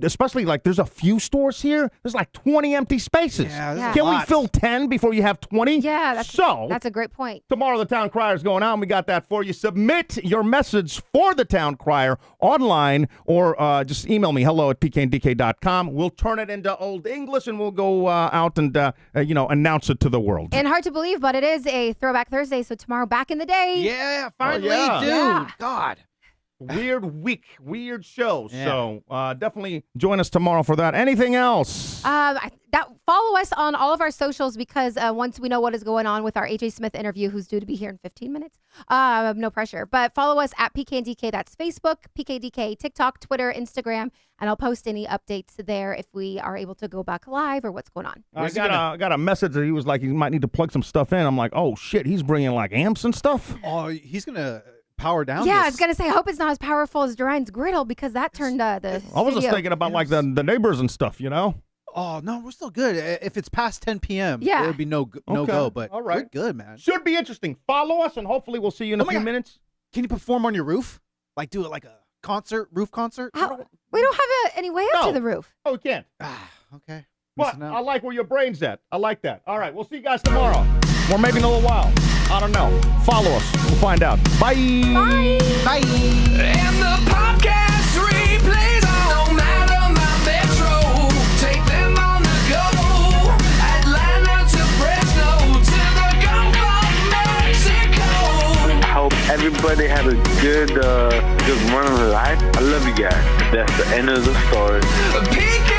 especially there's a few stores here. There's like 20 empty spaces. Yeah, Yeah. Can we fill 10 before you have 20? Yeah, that's a great point. Tomorrow the town crier is going out, and we got that for you. Submit your message for the town crier online, or just email me hello@pkndk.com. We'll turn it into Old English, and we'll go out and announce it to And the world. hard to believe, but it is a Throwback Thursday, so tomorrow back in the day. Yeah, finally, yeah. dude. Yeah. God. Weird week, weird show. Yeah. So definitely join us tomorrow for that. Anything else? Follow us on all of our socials because once we know what is going on with our AJ Smith interview, who's due to be here in 15 minutes, no pressure. But follow us at PKDK. That's Facebook, PKDK, TikTok, Twitter, Instagram, and I'll post any updates there if we are able to go back live or what's going on. I got a message that he was like, he might need to plug some stuff in. I'm like, oh shit, he's bringing like amps and stuff. Oh, he's gonna power down. Yeah, I this. was going to say, I hope it's not as powerful as Durine's griddle because that turned the I was just studio. thinking about like the neighbors and stuff, you know. Oh no, we're still good. If it's past 10 p.m., Yeah. it would be no Okay. go. But All right. we're good, man. Should be interesting. Follow us, and hopefully we'll see you in Oh a my few God. minutes. Can you perform on your roof? Like do it like a roof concert? We don't have any way up No. to the roof. Oh, we can't. Ah, okay. But Missing out. I like where your brain's at. I like that. All right, we'll see you guys tomorrow. Or maybe in a little while. I don't know. Follow us. We'll find out. Bye. Bye. Bye. And the podcast replays on Alabama Metro. Take them on the go. Atlanta to Fresno to the Gulf of Mexico. I hope everybody had a good run of life. I love you guys. That's the end of the story. PK